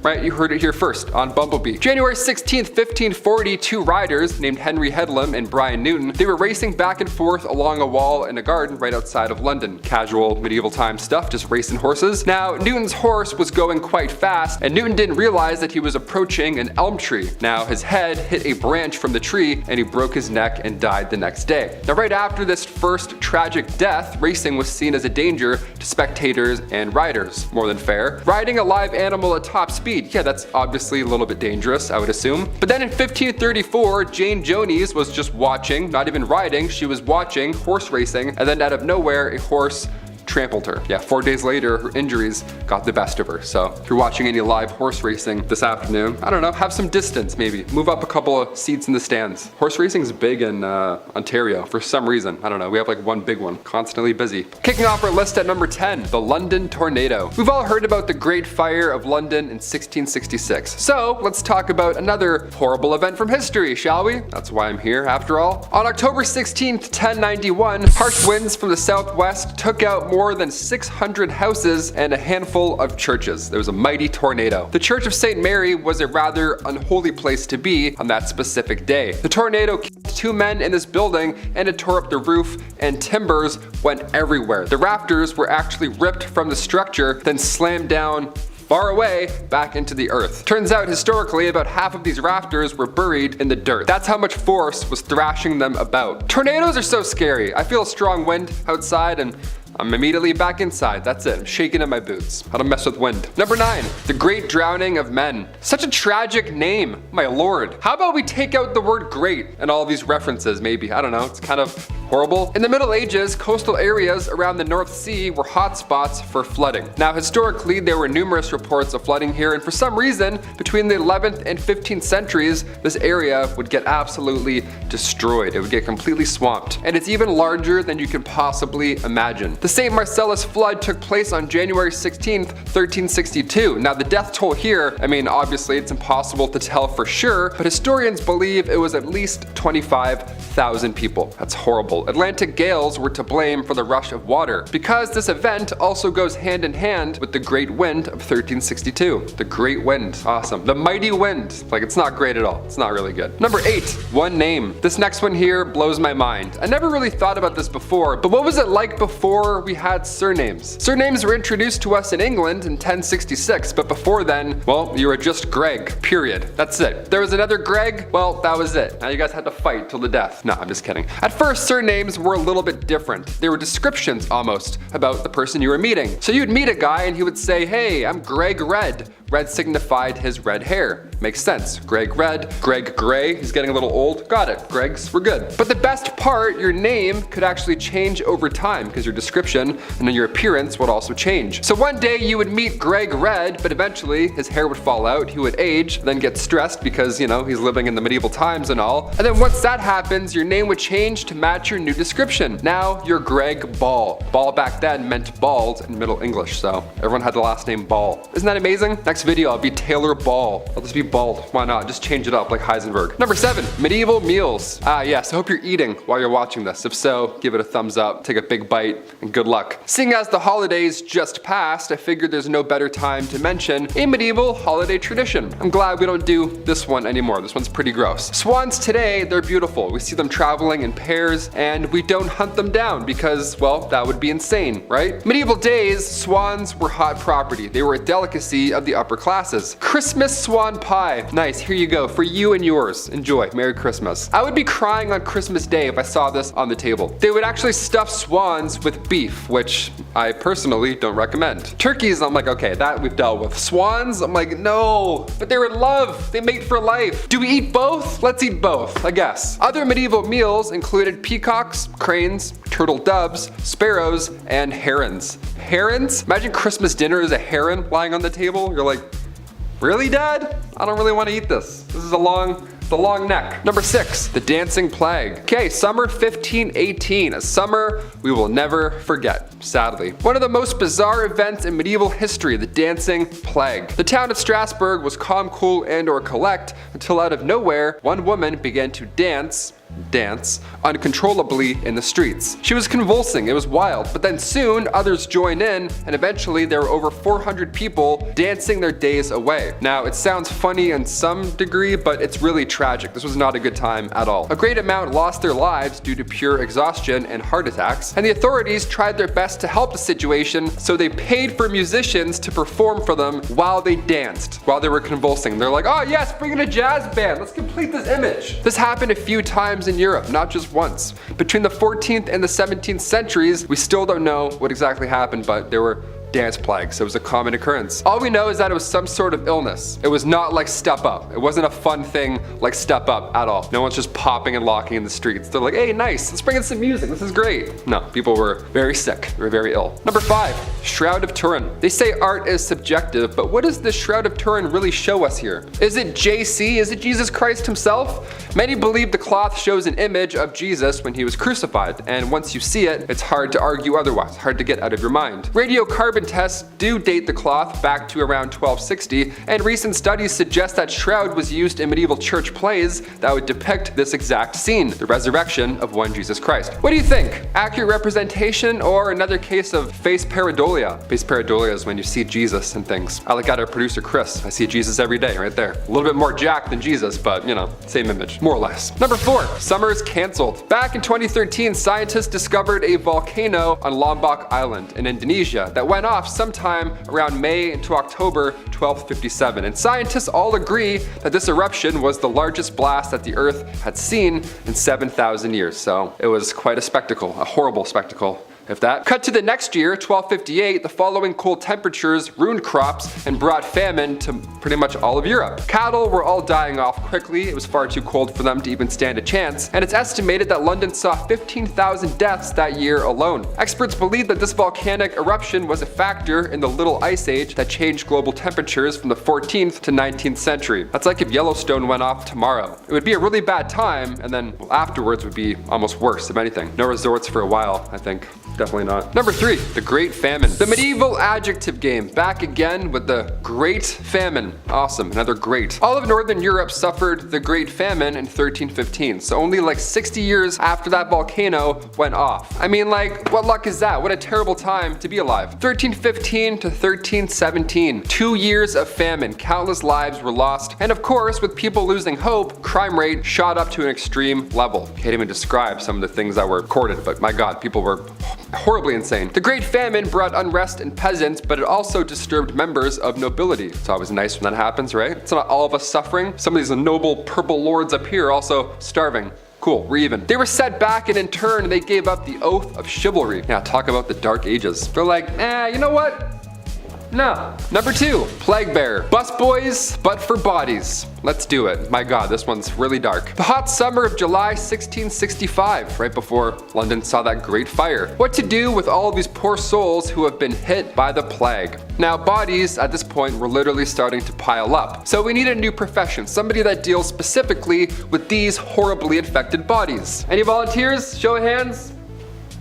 Right, you heard it here first on Bumblebee. January 16th, 1540, 2 riders named Henry Headlam and Brian Newton, they were racing back and forth along a wall in a garden right outside of London. Casual medieval time stuff, just racing horses. Now, Newton's horse was going quite fast, and Newton didn't realize that he was approaching an elm tree. Now, his head hit a branch from the tree, and he broke his neck and died the next day. Now, right after this first tragic death, racing was seen as a danger to spectators and riders. More than fair. Riding a live animal at top speed, yeah, that's obviously a little bit dangerous, I would assume. But then in 1534, Jane Jonies was just watching, not even riding, she was watching horse racing, and then out of nowhere, a horse trampled her. Yeah, 4 days later, her injuries got the best of her. So if you're watching any live horse racing this afternoon, I don't know, have some distance maybe. Move up a couple of seats in the stands. Horse racing is big in Ontario for some reason. I don't know, we have like one big one, constantly busy. Kicking off our list at number 10, the London tornado. We've all heard about the Great Fire of London in 1666. So let's talk about another horrible event from history, shall we? That's why I'm here after all. On October 16th, 1091, harsh winds from the southwest took out more than 600 houses and a handful of churches. There was a mighty tornado. The Church of St. Mary was a rather unholy place to be on that specific day. The tornado killed 2 men in this building and it tore up the roof, and timbers went everywhere. The rafters were actually ripped from the structure, then slammed down far away back into the earth. Turns out historically about half of these rafters were buried in the dirt. That's how much force was thrashing them about. Tornadoes are so scary. I feel a strong wind outside and I'm immediately back inside. That's it. I'm shaking in my boots. I don't mess with wind. Number 9, the Great Drowning of Men. Such a tragic name, my lord. How about we take out the word great and all these references maybe? I don't know, it's kind of horrible. In the Middle Ages, coastal areas around the North Sea were hotspots for flooding. Now historically, there were numerous reports of flooding here, and for some reason, between the 11th and 15th centuries, this area would get absolutely destroyed. It would get completely swamped. And it's even larger than you could possibly imagine. The St. Marcellus flood took place on January 16th, 1362. Now the death toll here, I mean obviously it's impossible to tell for sure, but historians believe it was at least 25,000 people. That's horrible. Atlantic gales were to blame for the rush of water, because this event also goes hand in hand with the Great Wind of 1362. The Great Wind, awesome. The Mighty Wind, like it's not great at all. It's not really good. Number 8, one name. This next one here blows my mind. I never really thought about this before, but what was it like before we had surnames? Surnames were introduced to us in England in 1066, but before then, well, you were just Greg, period. That's it. There was another Greg, well, that was it. Now you guys had to fight till the death. No, I'm just kidding. At first, surnames were a little bit different. They were descriptions almost about the person you were meeting. So you'd meet a guy and he would say, hey, I'm Greg Red. Red signified his red hair. Makes sense. Greg Red, Greg Gray, he's getting a little old. Got it, Gregs, we're good. But the best part, your name could actually change over time because your description and then your appearance would also change. So one day you would meet Greg Red, but eventually his hair would fall out, he would age, then get stressed because, you know, he's living in the medieval times and all. And then once that happens, your name would change to match your new description. Now you're Greg Ball. Ball back then meant bald in Middle English, so everyone had the last name Ball. Isn't that amazing? Next video, I'll be Taylor Ball. I'll just be bald. Why not? Just change it up like Heisenberg. Number 7, medieval meals. Yes, I hope you're eating while you're watching this. If so, give it a thumbs up, take a big bite, and good luck. Seeing as the holidays just passed, I figured there's no better time to mention a medieval holiday tradition. I'm glad we don't do this one anymore. This one's pretty gross. Swans today, they're beautiful. We see them traveling in pairs, and we don't hunt them down because, well, that would be insane, right? Medieval days, swans were hot property. They were a delicacy of the upper classes. Christmas swan pie. Nice, here you go, for you and yours. Enjoy, Merry Christmas. I would be crying on Christmas Day if I saw this on the table. They would actually stuff swans with beef, which I personally don't recommend. Turkeys, I'm like, okay, that we've dealt with. Swans, I'm like, no, but they're in love. They mate for life. Do we eat both? Let's eat both, I guess. Other medieval meals included peacocks, cranes, turtle doves, sparrows, and herons. Herons? Imagine Christmas dinner is a heron lying on the table. You're like, really, Dad? I don't really want to eat this. This is the long neck. Number 6, the dancing plague. Okay, summer 1518, a summer we will never forget, sadly. One of the most bizarre events in medieval history, the dancing plague. The town of Strasbourg was calm, cool, and or collect until out of nowhere, one woman began to dance uncontrollably in the streets. She was convulsing, it was wild, but then soon others joined in and eventually there were over 400 people dancing their days away. Now it sounds funny in some degree, but it's really tragic. This was not a good time at all. A great amount lost their lives due to pure exhaustion and heart attacks, and the authorities tried their best to help the situation, so they paid for musicians to perform for them while they danced, while they were convulsing. They're like, oh yes, bring in a jazz band, let's complete this image. This happened a few times in Europe, not just once. Between the 14th and the 17th centuries, we still don't know what exactly happened, but there were dance plagues. It was a common occurrence. All we know is that it was some sort of illness. It was not like Step Up. It wasn't a fun thing like Step Up at all. No one's just popping and locking in the streets. They're like, hey, nice, let's bring in some music. This is great. No, people were very sick. They were very ill. Number 5, Shroud of Turin. They say art is subjective, but what does the Shroud of Turin really show us here? Is it JC? Is it Jesus Christ himself? Many believe the cloth shows an image of Jesus when he was crucified, and once you see it, it's hard to argue otherwise, hard to get out of your mind. Radiocarbon tests do date the cloth back to around 1260, and recent studies suggest that shroud was used in medieval church plays that would depict this exact scene, the resurrection of one Jesus Christ. What do you think? Accurate representation or another case of face pareidolia? Face pareidolia is when you see Jesus and things. I look at our producer Chris. I see Jesus every day right there. A little bit more jacked than Jesus, but you know, same image, more or less. Number 4, summer is cancelled. Back in 2013, scientists discovered a volcano on Lombok Island in Indonesia that went off sometime around May to October 1257. And scientists all agree that this eruption was the largest blast that the Earth had seen in 7,000 years. So it was quite a spectacle, a horrible spectacle. If that. Cut to the next year, 1258, the following cold temperatures ruined crops and brought famine to pretty much all of Europe. Cattle were all dying off quickly. It was far too cold for them to even stand a chance, and it's estimated that London saw 15,000 deaths that year alone. Experts believe that this volcanic eruption was a factor in the Little Ice Age that changed global temperatures from the 14th to 19th century. That's like if Yellowstone went off tomorrow. It would be a really bad time, and then afterwards would be almost worse, if anything. No resorts for a while, I think. Definitely not. Number 3, the Great Famine. The medieval adjective game, back again with the Great Famine. Awesome, another great. All of Northern Europe suffered the Great Famine in 1315, so only like 60 years after that volcano went off. I mean, like, what luck is that? What a terrible time to be alive. 1315 to 1317, 2 years of famine, countless lives were lost, and of course, with people losing hope, crime rate shot up to an extreme level. Can't even describe some of the things that were recorded, but my god, people were horribly insane. The Great Famine brought unrest in peasants, but it also disturbed members of nobility. It's always nice when that happens, right? It's not all of us suffering. Some of these noble purple lords up here are also starving. Cool, we're even. They were set back, and in turn, they gave up the oath of chivalry. Yeah, talk about the Dark Ages. They're like, you know what? No. Number 2, Plague Bear. Bus boys, but for bodies. Let's do it. My god, this one's really dark. The hot summer of July 1665, right before London saw that great fire. What to do with all of these poor souls who have been hit by the plague? Now, bodies at this point were literally starting to pile up. So we need a new profession, somebody that deals specifically with these horribly infected bodies. Any volunteers? Show of hands.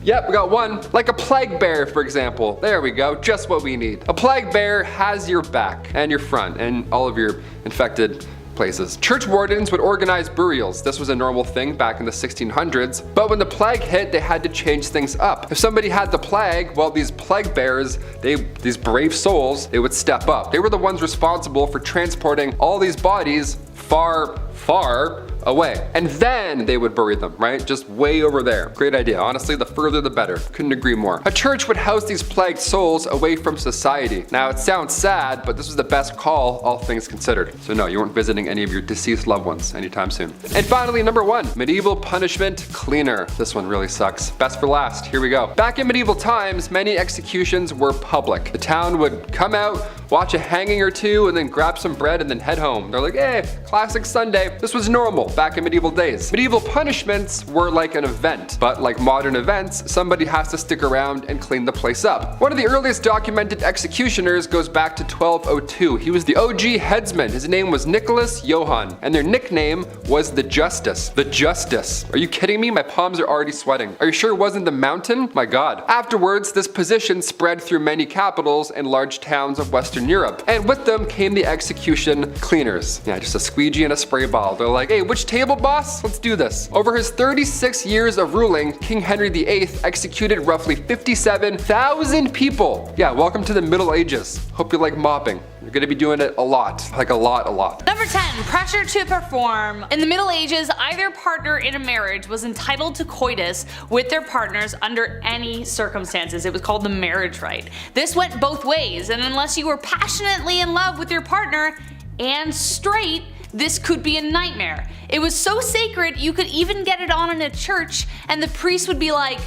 Yep, we got one. Like a plague bear, for example. There we go, just what we need. A plague bear has your back and your front and all of your infected places. Church wardens would organize burials. This was a normal thing back in the 1600s, but when the plague hit, they had to change things up. If somebody had the plague, well, these plague bears, these brave souls, they would step up. They were the ones responsible for transporting all these bodies far, far away. And then they would bury them, right? Just way over there. Great idea. Honestly, the further the better. Couldn't agree more. A church would house these plagued souls away from society. Now, it sounds sad, but this was the best call, all things considered. So no, you weren't visiting any of your deceased loved ones anytime soon. And finally, number 1, medieval punishment cleaner. This one really sucks. Best for last. Here we go. Back in medieval times, many executions were public. The town would come out, watch a hanging or two, and then grab some bread and then head home. They're like, hey, classic Sunday. This was normal back in medieval days. Medieval punishments were like an event, but like modern events, somebody has to stick around and clean the place up. One of the earliest documented executioners goes back to 1202. He was the OG headsman. His name was Nicholas Johann, and their nickname was the Justice. The Justice. Are you kidding me? My palms are already sweating. Are you sure it wasn't the mountain? My god. Afterwards, this position spread through many capitals and large towns of Western Europe, and with them came the execution cleaners. Yeah, just a squeegee and a spray bottle. They're like, hey, which table, boss? Let's do this. Over his 36 years of ruling, King Henry VIII executed roughly 57,000 people. Yeah, welcome to the Middle Ages. Hope you like mopping. You're gonna be doing it a lot. Like a lot. Number 10, pressure to perform. In the Middle Ages, either partner in a marriage was entitled to coitus with their partners under any circumstances. It was called the marriage rite. This went both ways, and unless you were passionately in love with your partner and straight, this could be a nightmare. It was so sacred you could even get it on in a church and the priest would be like,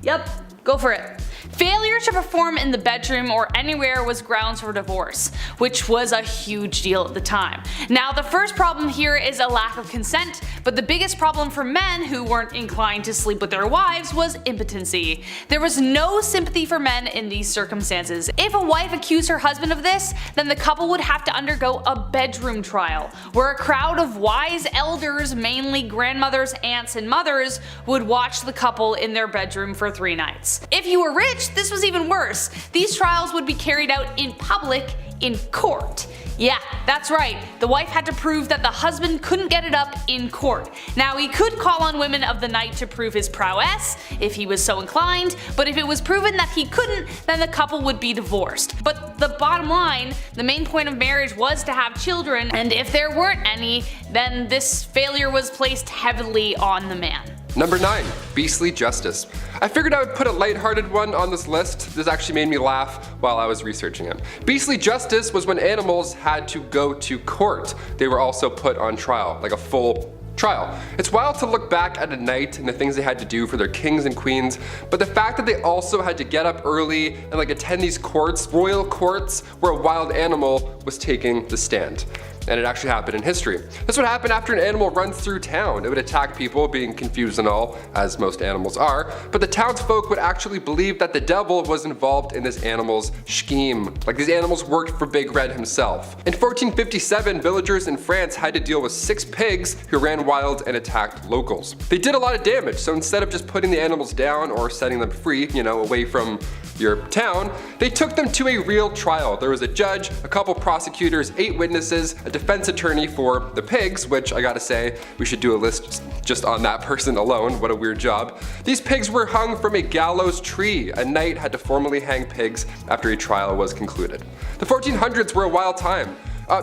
yep, go for it. Failure to perform in the bedroom or anywhere was grounds for divorce, which was a huge deal at the time. Now the first problem here is a lack of consent, but the biggest problem for men who weren't inclined to sleep with their wives was impotency. There was no sympathy for men in these circumstances. If a wife accused her husband of this, then the couple would have to undergo a bedroom trial, where a crowd of wise elders, mainly grandmothers, aunts, and mothers, would watch the couple in their bedroom for 3 nights. If you were rich, this was even worse. These trials would be carried out in public, in court. Yeah, that's right. The wife had to prove that the husband couldn't get it up in court. Now he could call on women of the night to prove his prowess, if he was so inclined, but if it was proven that he couldn't, then the couple would be divorced. But the bottom line, the main point of marriage was to have children, and if there weren't any, then this failure was placed heavily on the man. Number 9, beastly justice. I figured I would put a lighthearted one on this list. This actually made me laugh while I was researching it. Beastly justice was when animals had to go to court. They were also put on trial, like a full trial. It's wild to look back at a night and the things they had to do for their kings and queens, but the fact that they also had to get up early and attend these courts, royal courts, where a wild animal was taking the stand. And it actually happened in history. This would happen after an animal runs through town. It would attack people, being confused and all, as most animals are, but the townsfolk would actually believe that the devil was involved in this animal's scheme. Like these animals worked for Big Red himself. In 1457, villagers in France had to deal with 6 pigs who ran wild and attacked locals. They did a lot of damage, so instead of just putting the animals down or setting them free, away from your town, they took them to a real trial. There was a judge, a couple prosecutors, 8 witnesses, a defense attorney for the pigs, which I gotta say, we should do a list just on that person alone. What a weird job. These pigs were hung from a gallows tree. A knight had to formally hang pigs after a trial was concluded. The 1400s were a wild time.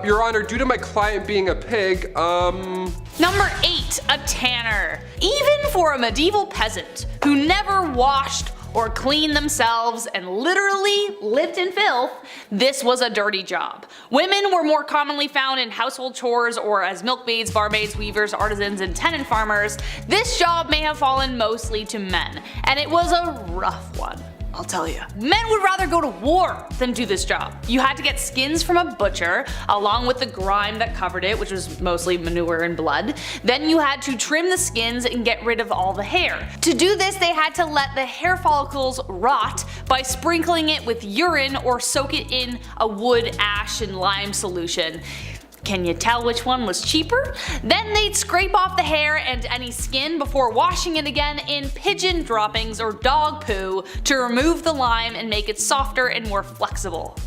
Your Honor, due to my client being a pig, Number 8, a tanner. Even for a medieval peasant who never washed or cleaned themselves and literally lived in filth, this was a dirty job. Women were more commonly found in household chores or as milkmaids, barmaids, weavers, artisans, and tenant farmers. This job may have fallen mostly to men, and it was a rough one, I'll tell you. Men would rather go to war than do this job. You had to get skins from a butcher, along with the grime that covered it, which was mostly manure and blood. Then you had to trim the skins and get rid of all the hair. To do this, they had to let the hair follicles rot by sprinkling it with urine or soak it in a wood, ash, and lime solution. Can you tell which one was cheaper? Then they'd scrape off the hair and any skin before washing it again in pigeon droppings or dog poo to remove the lime and make it softer and more flexible.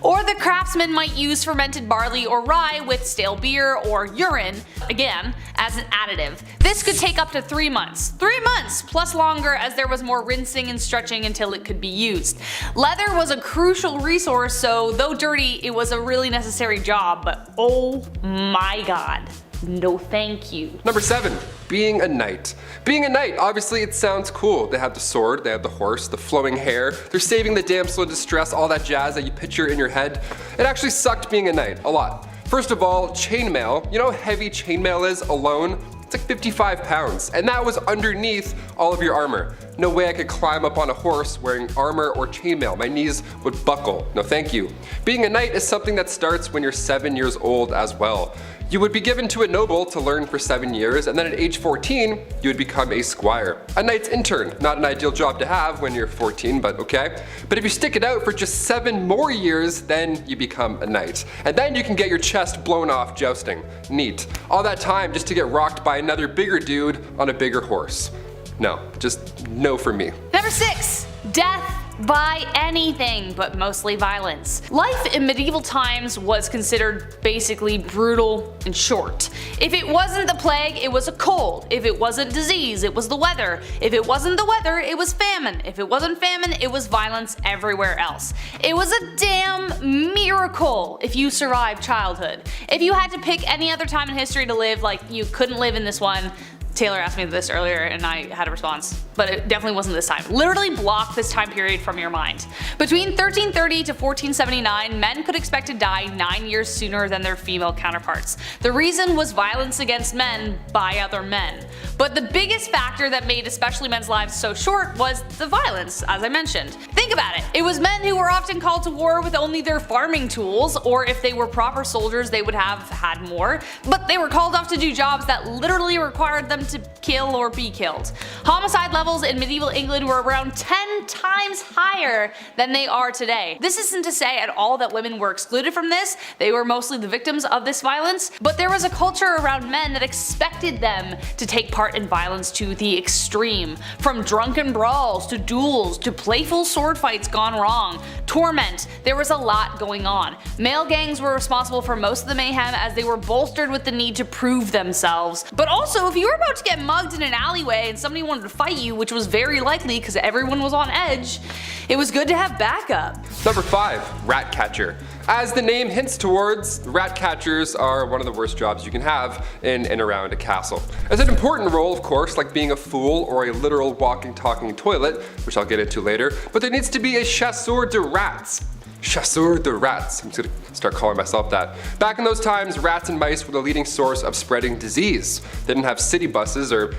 Or the craftsman might use fermented barley or rye with stale beer or urine, again, as an additive. This could take up to 3 months. 3 months plus longer, as there was more rinsing and stretching until it could be used. Leather was a crucial resource, so though dirty, it was a really necessary job, but oh my god. No thank you. Number 7, being a knight. Being a knight, obviously it sounds cool. They have the sword, they have the horse, the flowing hair, they're saving the damsel in distress, all that jazz that you picture in your head. It actually sucked being a knight, a lot. First of all, chainmail. You know how heavy chainmail is alone? It's like 55 pounds, and that was underneath all of your armor. No way I could climb up on a horse wearing armor or chainmail. My knees would buckle. No thank you. Being a knight is something that starts when you're 7 years old as well. You would be given to a noble to learn for 7 years, and then at age 14, you would become a squire. A knight's intern, not an ideal job to have when you're 14, but okay. But if you stick it out for just 7 more years, then you become a knight. And then you can get your chest blown off jousting. Neat. All that time just to get rocked by another bigger dude on a bigger horse. No, just no for me. Number 6, death by anything, but mostly violence. Life in medieval times was considered basically brutal and short. If it wasn't the plague, it was a cold. If it wasn't disease, it was the weather. If it wasn't the weather, it was famine. If it wasn't famine, it was violence everywhere else. It was a damn miracle if you survived childhood. If you had to pick any other time in history to live, like you couldn't live in this one, Taylor asked me this earlier and I had a response, but it definitely wasn't this time. Literally block this time period from your mind. Between 1330 to 1479, men could expect to die 9 years sooner than their female counterparts. The reason was violence against men by other men. But the biggest factor that made especially men's lives so short was the violence, as I mentioned. Think about it. It was men who were often called to war with only their farming tools, or if they were proper soldiers they would have had more, but they were called off to do jobs that literally required them to kill or be killed. Homicide levels in medieval England were around 10 times higher than they are today. This isn't to say at all that women were excluded from this, they were mostly the victims of this violence, but there was a culture around men that expected them to take part in violence to the extreme. From drunken brawls, to duels, to playful sword fights gone wrong, torment, there was a lot going on. Male gangs were responsible for most of the mayhem as they were bolstered with the need to prove themselves. But also, if you were about to get mugged in an alleyway and somebody wanted to fight you, which was very likely because everyone was on edge, it was good to have backup. Number 5, rat catcher. As the name hints towards, rat catchers are one of the worst jobs you can have in and around a castle. It's an important role, of course, like being a fool or a literal walking talking toilet, which I'll get into later, but there needs to be a chasseur de rats. Chasseur de rats. I'm just gonna start calling myself that. Back in those times, rats and mice were the leading source of spreading disease. They didn't have city buses or,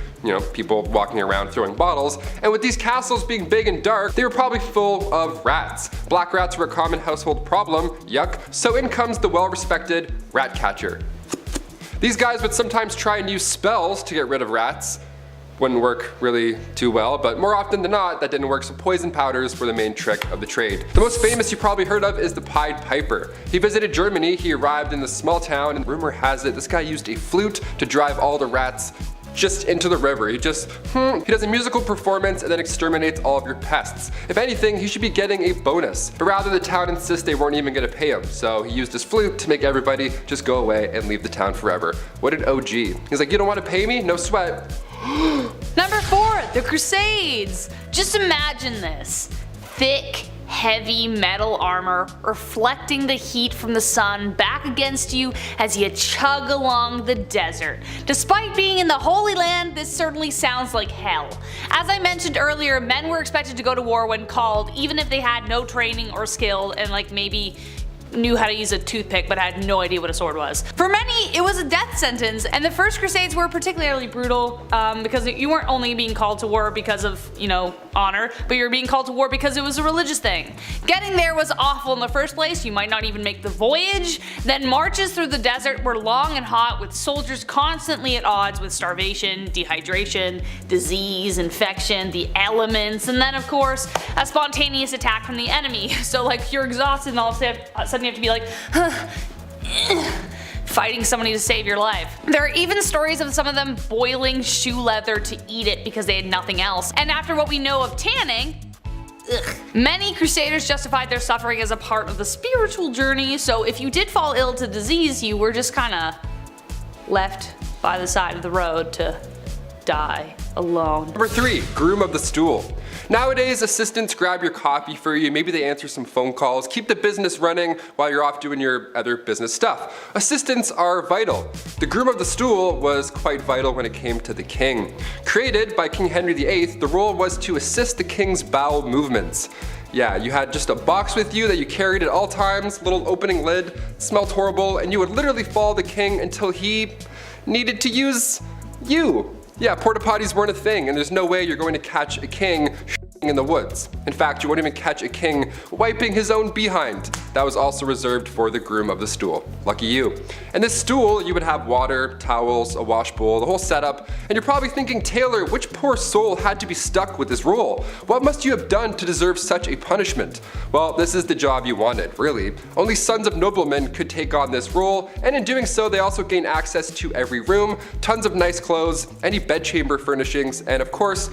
people walking around throwing bottles, and with these castles being big and dark, they were probably full of rats. Black rats were a common household problem, yuck, so in comes the well-respected rat catcher. These guys would sometimes try and use spells to get rid of rats. Wouldn't work really too well, but more often than not, that didn't work, so poison powders were the main trick of the trade. The most famous you probably heard of is the Pied Piper. He visited Germany, he arrived in this small town, and rumor has it this guy used a flute to drive all the rats just into the river. He does a musical performance and then exterminates all of your pests. If anything, he should be getting a bonus, but rather the town insists they weren't even gonna pay him, so he used his flute to make everybody just go away and leave the town forever. What an OG. He's like, you don't wanna pay me? No sweat. Number 4, the Crusades. Just imagine this. Thick, heavy metal armor reflecting the heat from the sun back against you as you chug along the desert. Despite being in the Holy Land, this certainly sounds like hell. As I mentioned earlier, men were expected to go to war when called, even if they had no training or skill and maybe knew how to use a toothpick but had no idea what a sword was. For many, it was a death sentence, and the first Crusades were particularly brutal because you weren't only being called to war because of, honor, but you were being called to war because it was a religious thing. Getting there was awful in the first place, you might not even make the voyage. Then marches through the desert were long and hot, with soldiers constantly at odds with starvation, dehydration, disease, infection, the elements, and then of course, a spontaneous attack from the enemy. So you're exhausted and all of a sudden you have to be like, fighting somebody to save your life. There are even stories of some of them boiling shoe leather to eat it because they had nothing else. And after what we know of tanning, many crusaders justified their suffering as a part of the spiritual journey, so if you did fall ill to disease, you were just kinda left by the side of the road to die alone. Number 3, groom of the stool. Nowadays, assistants grab your coffee for you, maybe they answer some phone calls, keep the business running while you're off doing your other business stuff. Assistants are vital. The groom of the stool was quite vital when it came to the king. Created by King Henry VIII, the role was to assist the king's bowel movements. Yeah, you had just a box with you that you carried at all times, little opening lid, smelled horrible, and you would literally follow the king until he needed to use you. Yeah, porta potties weren't a thing, and there's no way you're going to catch a king in the woods. In fact, you won't even catch a king wiping his own behind. That was also reserved for the groom of the stool. Lucky you. And this stool, you would have water, towels, a wash bowl, the whole setup, and you're probably thinking, Taylor, which poor soul had to be stuck with this role? What must you have done to deserve such a punishment? Well, this is the job you wanted, really. Only sons of noblemen could take on this role, and in doing so, they also gain access to every room, tons of nice clothes, any bedchamber furnishings, and of course,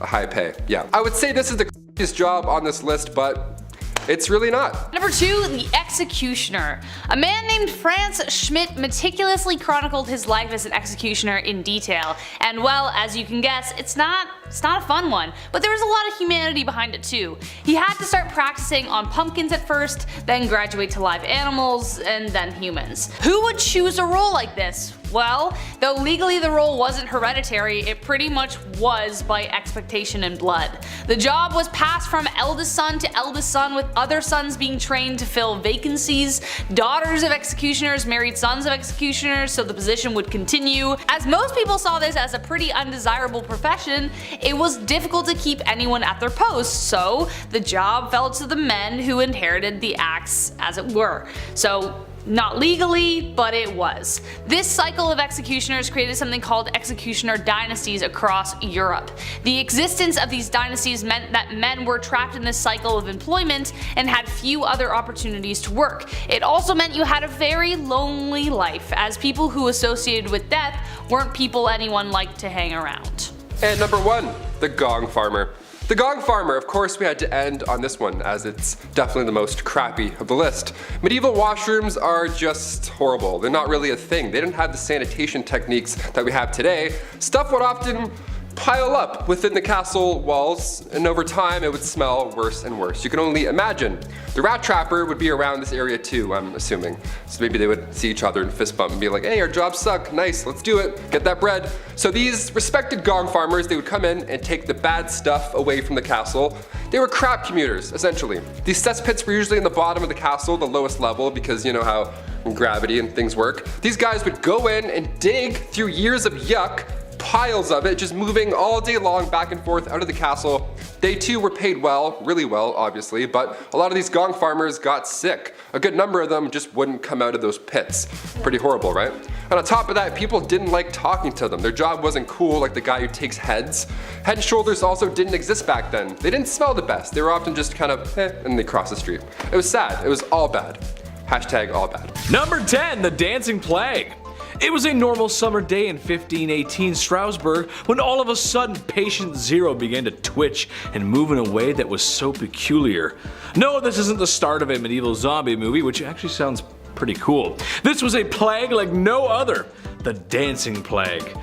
a high pay. Yeah. I would say this is the craziest job on this list, but it's really not. Number 2, the executioner. A man named Franz Schmidt meticulously chronicled his life as an executioner in detail, and well, as you can guess, it's not It's not a fun one, but there was a lot of humanity behind it too. He had to start practicing on pumpkins at first, then graduate to live animals, and then humans. Who would choose a role like this? Well, though legally the role wasn't hereditary, it pretty much was by expectation and blood. The job was passed from eldest son to eldest son, with other sons being trained to fill vacancies. Daughters of executioners married sons of executioners, so the position would continue. As most people saw this as a pretty undesirable profession, it was difficult to keep anyone at their posts, so the job fell to the men who inherited the axe, as it were. So not legally, but it was. This cycle of executioners created something called executioner dynasties across Europe. The existence of these dynasties meant that men were trapped in this cycle of employment and had few other opportunities to work. It also meant you had a very lonely life, as people who associated with death weren't people anyone liked to hang around. And number 1, the Gong Farmer. The Gong Farmer, of course we had to end on this one, as it's definitely the most crappy of the list. Medieval washrooms are just horrible. They're not really a thing. They didn't have the sanitation techniques that we have today. Stuff would often pile up within the castle walls, and over time it would smell worse and worse. You can only imagine. The rat trapper would be around this area too, I'm assuming. So maybe they would see each other and fist bump and be like, hey, our jobs suck, nice, let's do it, get that bread. So these respected Gong Farmers, they would come in and take the bad stuff away from the castle. They were crap commuters, essentially. These cesspits were usually in the bottom of the castle, the lowest level, because you know how gravity and things work. These guys would go in and dig through years of yuck, piles of it, just moving all day long back and forth out of the castle. They too were paid well, really well obviously, but a lot of these Gong Farmers got sick. A good number of them just wouldn't come out of those pits. Pretty horrible, right? And on top of that, people didn't like talking to them. Their job wasn't cool like the guy who takes heads. Head and shoulders also didn't exist back then. They didn't smell the best. They were often just kind of and they cross the street. It was sad. It was all bad. Hashtag all bad. Number 10, the Dancing Plague. It was a normal summer day in 1518 Strasbourg when all of a sudden patient zero began to twitch and move in a way that was so peculiar. No, this isn't the start of a medieval zombie movie, which actually sounds pretty cool. This was a plague like no other, the Dancing Plague.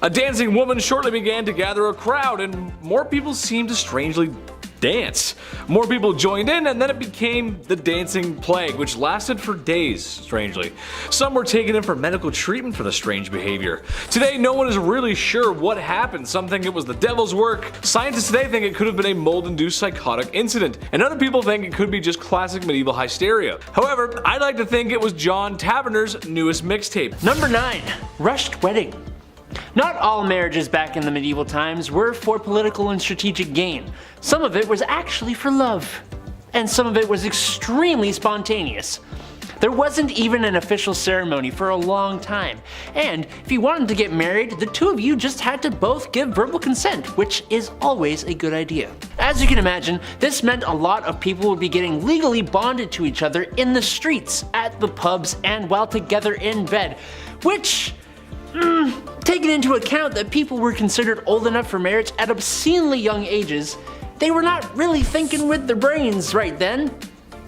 A dancing woman shortly began to gather a crowd, and more people seemed to strangely dance. More people joined in, and then it became the Dancing Plague, which lasted for days, strangely. Some were taken in for medical treatment for the strange behavior. Today, no one is really sure what happened. Some think it was the devil's work. Scientists today think it could have been a mold-induced psychotic incident, and other people think it could be just classic medieval hysteria. However, I like to think it was John Taverner's newest mixtape. Number 9. Rushed Wedding. Not all marriages back in the medieval times were for political and strategic gain. Some of it was actually for love. And some of it was extremely spontaneous. There wasn't even an official ceremony for a long time. And if you wanted to get married, the two of you just had to both give verbal consent, which is always a good idea. As you can imagine, this meant a lot of people would be getting legally bonded to each other in the streets, at the pubs, and while together in bed. Which, taking into account that people were considered old enough for marriage at obscenely young ages, they were not really thinking with their brains right then.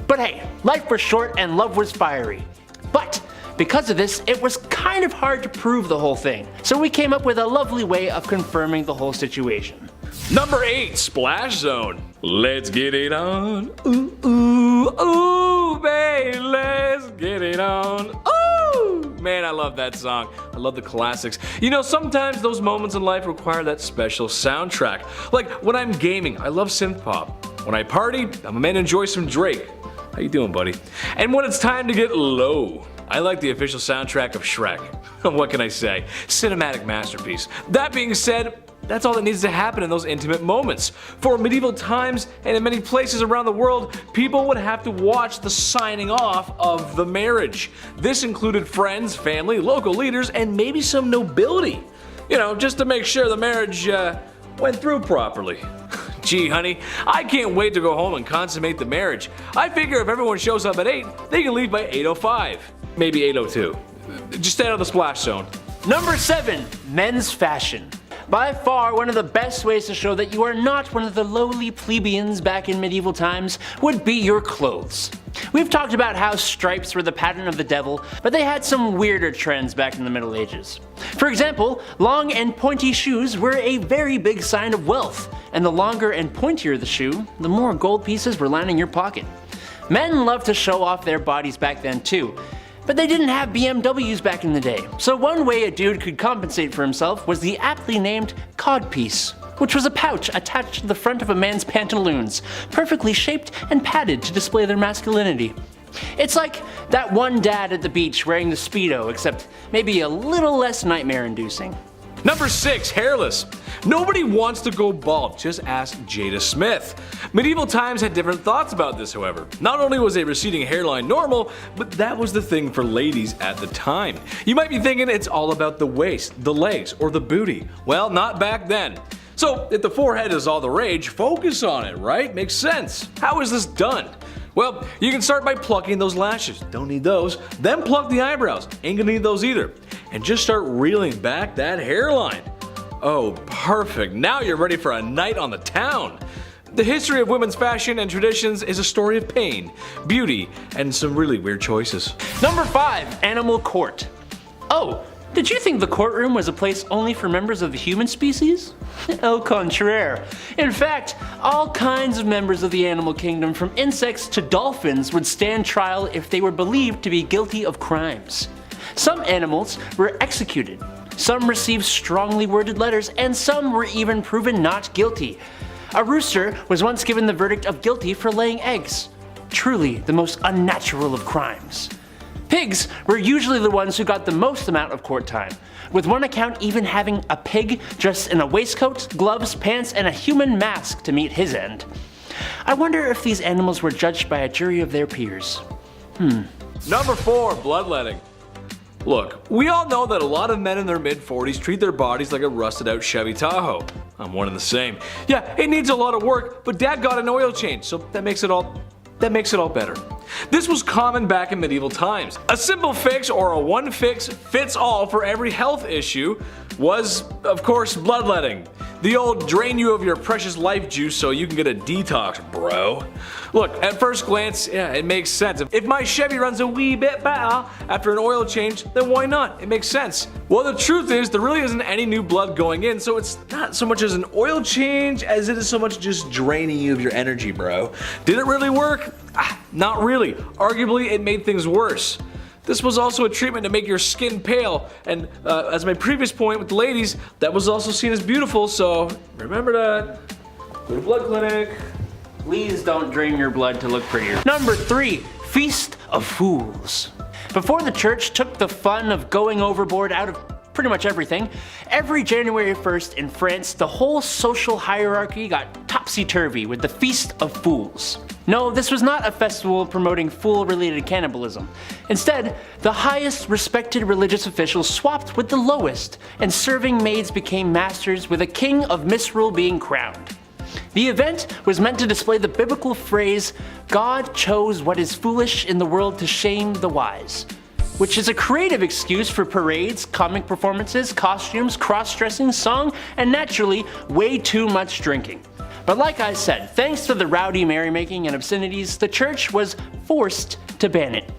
But hey, life was short and love was fiery. But because of this, it was kind of hard to prove the whole thing. So we came up with a lovely way of confirming the whole situation. Number 8, Splash Zone. Let's get it on. Ooh, ooh, ooh, babe, let's get it on. Ooh! Man, I love that song. I love the classics. You know, sometimes those moments in life require that special soundtrack. Like when I'm gaming, I love synth pop. When I party, I'm a man enjoy some Drake. How you doing, buddy? And when it's time to get low, I like the official soundtrack of Shrek. What can I say? Cinematic masterpiece. That being said, that's all that needs to happen in those intimate moments. For medieval times and in many places around the world, people would have to watch the signing off of the marriage. This included friends, family, local leaders, and maybe some nobility. You know, just to make sure the marriage went through properly. Gee, honey, I can't wait to go home and consummate the marriage. I figure if everyone shows up at 8, they can leave by 8:05. Maybe 8:02. Just stay out of the splash zone. Number 7. Men's fashion. By far, one of the best ways to show that you are not one of the lowly plebeians back in medieval times would be your clothes. We've talked about how stripes were the pattern of the devil, but they had some weirder trends back in the Middle Ages. For example, long and pointy shoes were a very big sign of wealth, and the longer and pointier the shoe, the more gold pieces were lining your pocket. Men loved to show off their bodies back then too, but they didn't have BMWs back in the day, so one way a dude could compensate for himself was the aptly named codpiece, which was a pouch attached to the front of a man's pantaloons, perfectly shaped and padded to display their masculinity. It's like that one dad at the beach wearing the Speedo, except maybe a little less nightmare-inducing. Number 6, hairless. Nobody wants to go bald, just ask Jada Smith. Medieval times had different thoughts about this, however. Not only was a receding hairline normal, but that was the thing for ladies at the time. You might be thinking it's all about the waist, the legs, or the booty. Well, not back then. So, if the forehead is all the rage, focus on it, right? Makes sense. How is this done? Well, you can start by plucking those lashes. Don't need those. Then pluck the eyebrows. Ain't gonna need those either. And just start reeling back that hairline. Oh, perfect. Now you're ready for a night on the town. The history of women's fashion and traditions is a story of pain, beauty, and some really weird choices. Number 5, animal court. Oh, did you think the courtroom was a place only for members of the human species? Au contraire. In fact, all kinds of members of the animal kingdom, from insects to dolphins, would stand trial if they were believed to be guilty of crimes. Some animals were executed, some received strongly worded letters, and some were even proven not guilty. A rooster was once given the verdict of guilty for laying eggs. Truly the most unnatural of crimes. Pigs were usually the ones who got the most amount of court time, with one account even having a pig dressed in a waistcoat, gloves, pants, and a human mask to meet his end. I wonder if these animals were judged by a jury of their peers. Number 4, bloodletting. Look, we all know that a lot of men in their mid-40s treat their bodies like a rusted out Chevy Tahoe. I'm one and the same. Yeah, it needs a lot of work, but Dad got an oil change, so that makes it all better. This was common back in medieval times. A simple fix or a one fix fits all for every health issue was, of course, bloodletting. The old drain you of your precious life juice so you can get a detox, bro. Look, at first glance, yeah, it makes sense. If my Chevy runs a wee bit better after an oil change, then why not? It makes sense. Well, the truth is, there really isn't any new blood going in, so it's not so much as an oil change as it is so much just draining you of your energy, bro. Did it really work? Not really. Arguably, it made things worse. This was also a treatment to make your skin pale, and as my previous point with the ladies, that was also seen as beautiful, so remember that. Go to blood clinic. Please don't drain your blood to look prettier. Number 3, Feast of Fools. Before the church took the fun of going overboard out of pretty much everything, every January 1st in France, the whole social hierarchy got topsy-turvy with the Feast of Fools. No, this was not a festival promoting fool-related cannibalism. Instead, the highest respected religious officials swapped with the lowest, and serving maids became masters, with a king of misrule being crowned. The event was meant to display the biblical phrase, "God chose what is foolish in the world to shame the wise," which is a creative excuse for parades, comic performances, costumes, cross-dressing, song, and naturally, way too much drinking. But like I said, thanks to the rowdy merrymaking and obscenities, the church was forced to ban it.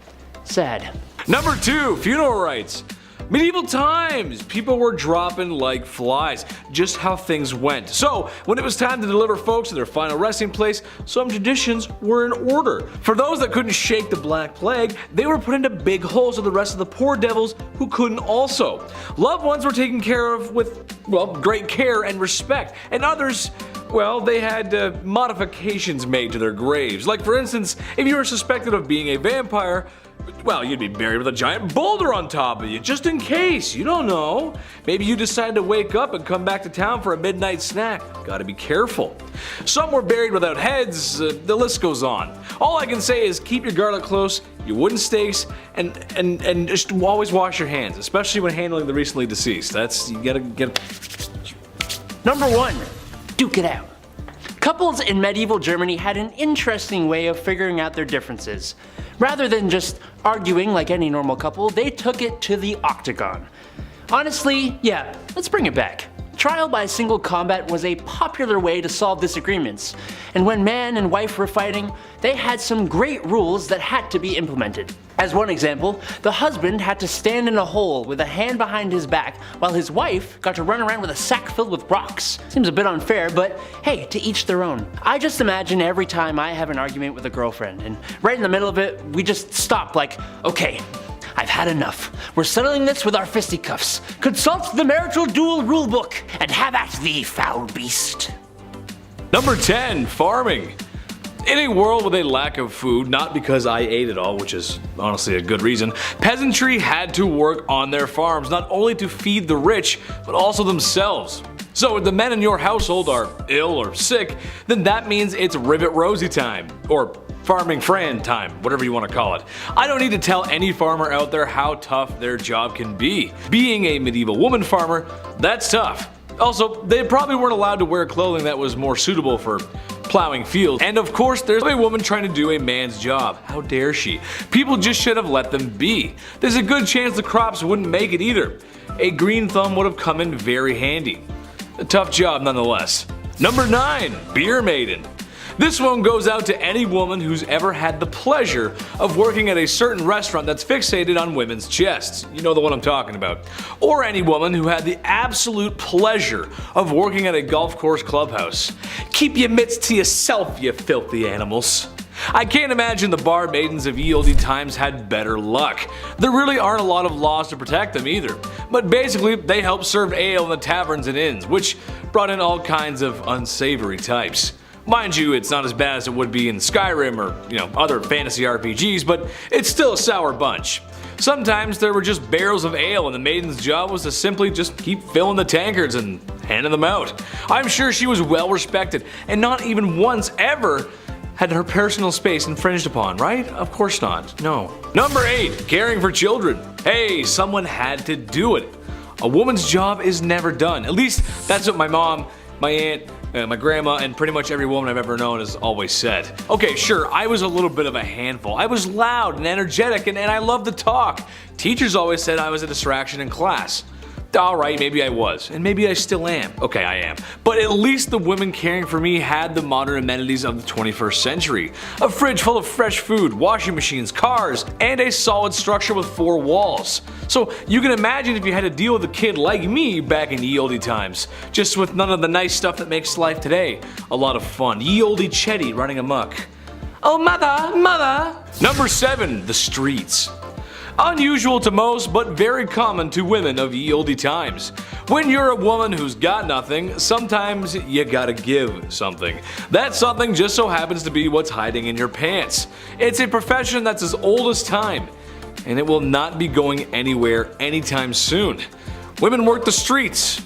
Sad. Number 2, funeral rites. Medieval times, people were dropping like flies, just how things went. So, when it was time to deliver folks to their final resting place, some traditions were in order. For those that couldn't shake the Black Plague, they were put into big holes with the rest of the poor devils who couldn't also. Loved ones were taken care of with, well, great care and respect, and others, well, they had modifications made to their graves. Like for instance, if you were suspected of being a vampire, well, you'd be buried with a giant boulder on top of you, just in case, you don't know. Maybe you decide to wake up and come back to town for a midnight snack. Gotta be careful. Some were buried without heads, the list goes on. All I can say is keep your garlic close, your wooden stakes, and just always wash your hands, especially when handling the recently deceased. You gotta get... Number 1, duke it out. Couples in medieval Germany had an interesting way of figuring out their differences. Rather than just arguing like any normal couple, they took it to the octagon. Honestly, yeah, let's bring it back. trial by single combat was a popular way to solve disagreements, and when man and wife were fighting, they had some great rules that had to be implemented. As one example, the husband had to stand in a hole with a hand behind his back, while his wife got to run around with a sack filled with rocks. Seems a bit unfair, but hey, to each their own. I just imagine every time I have an argument with a girlfriend, and right in the middle of it, we just stop like, okay, I've had enough. We're settling this with our fisticuffs. Consult the marital duel rulebook, and have at thee, foul beast. Number 10, farming. In a world with a lack of food, not because I ate it all, which is honestly a good reason, peasantry had to work on their farms, not only to feed the rich, but also themselves. So if the men in your household are ill or sick, then that means it's Rivet Rosie time, or farming Fran time, whatever you want to call it. I don't need to tell any farmer out there how tough their job can be. Being a medieval woman farmer, that's tough. Also, they probably weren't allowed to wear clothing that was more suitable for plowing fields. And of course, there's a woman trying to do a man's job. How dare she? People just should have let them be. There's a good chance the crops wouldn't make it either. A green thumb would have come in very handy. A tough job nonetheless. Number 9, beer maiden. This one goes out to any woman who's ever had the pleasure of working at a certain restaurant that's fixated on women's chests. You know the one I'm talking about. Or any woman who had the absolute pleasure of working at a golf course clubhouse. Keep your mitts to yourself, you filthy animals. I can't imagine the bar maidens of ye olde times had better luck. There really aren't a lot of laws to protect them either. But basically, they helped serve ale in the taverns and inns, which brought in all kinds of unsavory types. Mind you, it's not as bad as it would be in Skyrim or, other fantasy RPGs, but it's still a sour bunch. Sometimes there were just barrels of ale and the maiden's job was to simply just keep filling the tankards and handing them out. I'm sure she was well respected and not even once ever had her personal space infringed upon, right? Of course not, no. Number 8, caring for children. Hey, someone had to do it. A woman's job is never done. At least that's what my mom, my aunt, my grandma, and pretty much every woman I've ever known has always said. Okay, sure, I was a little bit of a handful. I was loud and energetic and I loved to talk. Teachers always said I was a distraction in class. Alright, maybe I was, and maybe I still am. Okay, I am. But at least the women caring for me had the modern amenities of the 21st century. A fridge full of fresh food, washing machines, cars, and a solid structure with 4 walls. So you can imagine if you had to deal with a kid like me back in ye olde times, just with none of the nice stuff that makes life today a lot of fun. Ye olde Chetty running amok. Oh mother, mother! Number 7, the streets. Unusual to most, but very common to women of ye olde times. When you're a woman who's got nothing, sometimes you gotta give something. That something just so happens to be what's hiding in your pants. It's a profession that's as old as time, and it will not be going anywhere anytime soon. Women work the streets.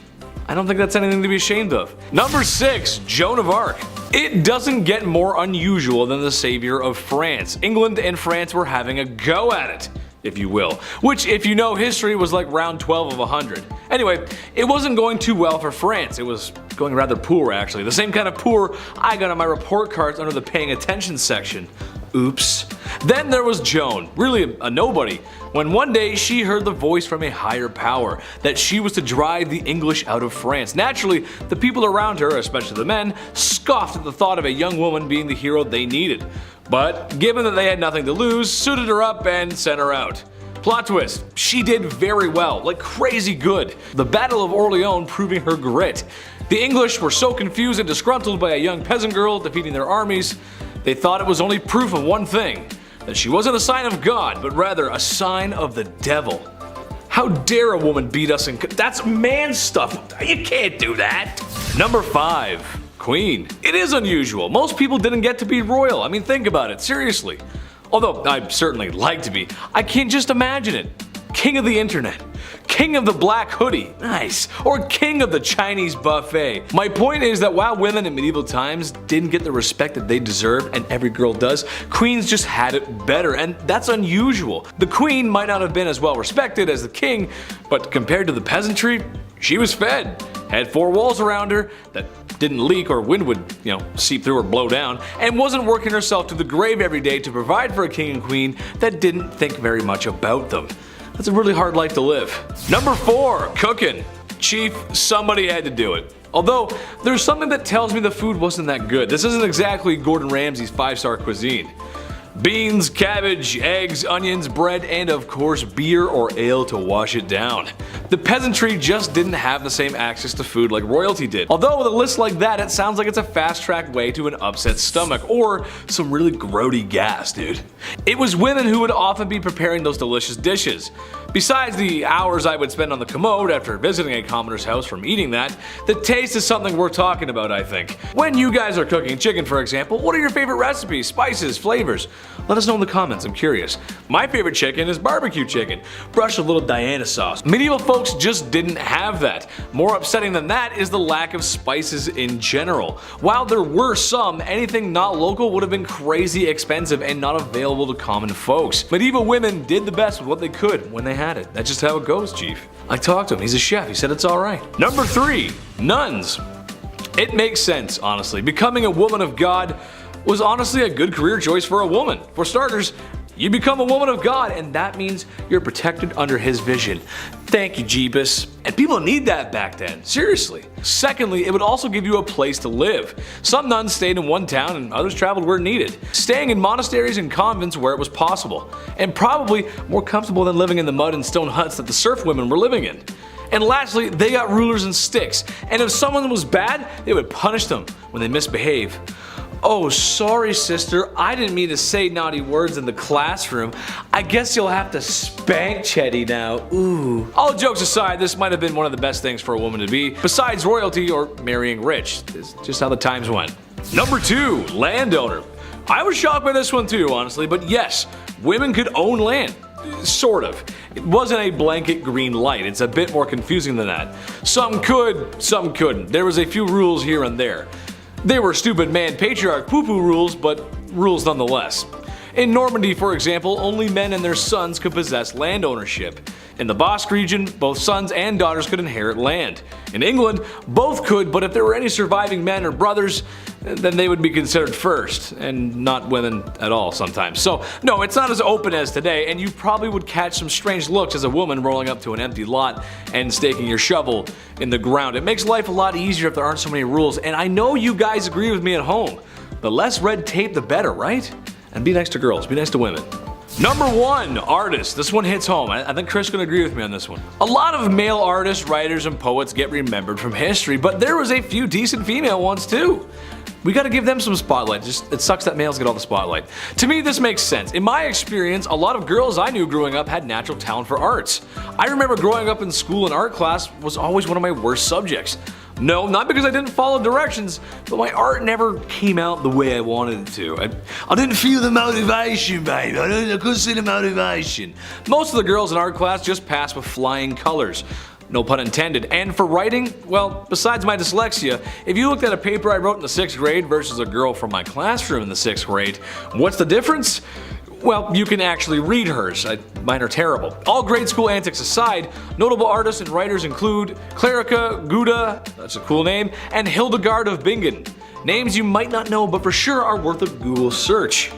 I don't think that's anything to be ashamed of. Number 6, Joan of Arc. It doesn't get more unusual than the savior of France. England and France were having a go at it, if you will, which if you know history was like round 12 of 100. Anyway, it wasn't going too well for France. It was going rather poor actually. The same kind of poor I got on my report cards under the paying attention section. Oops. Then there was Joan, really a nobody, when one day she heard the voice from a higher power that she was to drive the English out of France. Naturally, the people around her, especially the men, scoffed at the thought of a young woman being the hero they needed. But given that they had nothing to lose, suited her up and sent her out. Plot twist, she did very well, like crazy good. The Battle of Orleans proving her grit. The English were so confused and disgruntled by a young peasant girl defeating their armies, they thought it was only proof of one thing, that she wasn't a sign of God, but rather a sign of the devil. How dare a woman beat us and that's man stuff, you can't do that. Number 5. Queen. It is unusual. Most people didn't get to be royal. I mean, think about it, seriously. Although I'd certainly like to be, I can't just imagine it. King of the internet. King of the black hoodie. Nice. Or king of the Chinese buffet. My point is that while women in medieval times didn't get the respect that they deserved, and every girl does, queens just had it better, and that's unusual. The queen might not have been as well respected as the king, but compared to the peasantry, she was fed. Had 4 walls around her that didn't leak or wind would, seep through or blow down, and wasn't working herself to the grave every day to provide for a king and queen that didn't think very much about them. That's a really hard life to live. Number 4, cooking. Chief, somebody had to do it. Although, there's something that tells me the food wasn't that good. This isn't exactly Gordon Ramsay's 5-star cuisine. Beans, cabbage, eggs, onions, bread, and of course beer or ale to wash it down. The peasantry just didn't have the same access to food like royalty did. Although with a list like that, it sounds like it's a fast-track way to an upset stomach or some really grody gas, dude. It was women who would often be preparing those delicious dishes. Besides the hours I would spend on the commode after visiting a commoner's house from eating that, the taste is something worth talking about, I think. When you guys are cooking chicken, for example, what are your favorite recipes, spices, flavors? Let us know in the comments, I'm curious. My favorite chicken is barbecue chicken, brushed with a little Diana sauce. Medieval folks just didn't have that. More upsetting than that is the lack of spices in general. While there were some, anything not local would have been crazy expensive and not available to common folks. Medieval women did the best with what they could when they had it. That's just how it goes, Chief. I talked to him, he's a chef, he said it's alright. Number 3, nuns. It makes sense, honestly. Becoming a woman of God was honestly a good career choice for a woman. For starters, you become a woman of God, and that means you're protected under His vision. Thank you, Jeebus. And people need that back then, seriously. Secondly, it would also give you a place to live. Some nuns stayed in one town and others traveled where needed, staying in monasteries and convents where it was possible, and probably more comfortable than living in the mud and stone huts that the serf women were living in. And lastly, they got rulers and sticks, and if someone was bad, they would punish them when they misbehave. Oh, sorry sister, I didn't mean to say naughty words in the classroom. I guess you'll have to spank Chetty now, ooh. All jokes aside, this might have been one of the best things for a woman to be, besides royalty or marrying rich. It's just how the times went. Number 2, landowner. I was shocked by this one too, honestly, but yes, women could own land. Sort of. It wasn't a blanket green light, it's a bit more confusing than that. Some could, some couldn't. There was a few rules here and there. They were stupid man patriarch poo-poo rules, but rules nonetheless. In Normandy, for example, only men and their sons could possess land ownership. In the Basque region, both sons and daughters could inherit land. In England, both could, but if there were any surviving men or brothers, then they would be considered first, and not women at all sometimes. So, no, it's not as open as today, and you probably would catch some strange looks as a woman rolling up to an empty lot and staking your shovel in the ground. It makes life a lot easier if there aren't so many rules, and I know you guys agree with me at home. The less red tape, the better, right? And be nice to girls, be nice to women. Number 1, artists. This one hits home. I think Chris can agree with me on this one. A lot of male artists, writers, and poets get remembered from history, but there was a few decent female ones too. We gotta give them some spotlight. Just, it sucks that males get all the spotlight. To me, this makes sense. In my experience, a lot of girls I knew growing up had natural talent for arts. I remember growing up in school and art class was always one of my worst subjects. No, not because I didn't follow directions, but my art never came out the way I wanted it to. I didn't feel the motivation, babe. I couldn't see the motivation. Most of the girls in art class just passed with flying colors. No pun intended. And for writing, well, besides my dyslexia, if you looked at a paper I wrote in the 6th grade versus a girl from my classroom in the 6th grade, what's the difference? Well, you can actually read hers. Mine are terrible. All grade school antics aside, notable artists and writers include Clarica Gouda, that's a cool name, and Hildegard of Bingen. Names you might not know, but for sure are worth a Google search.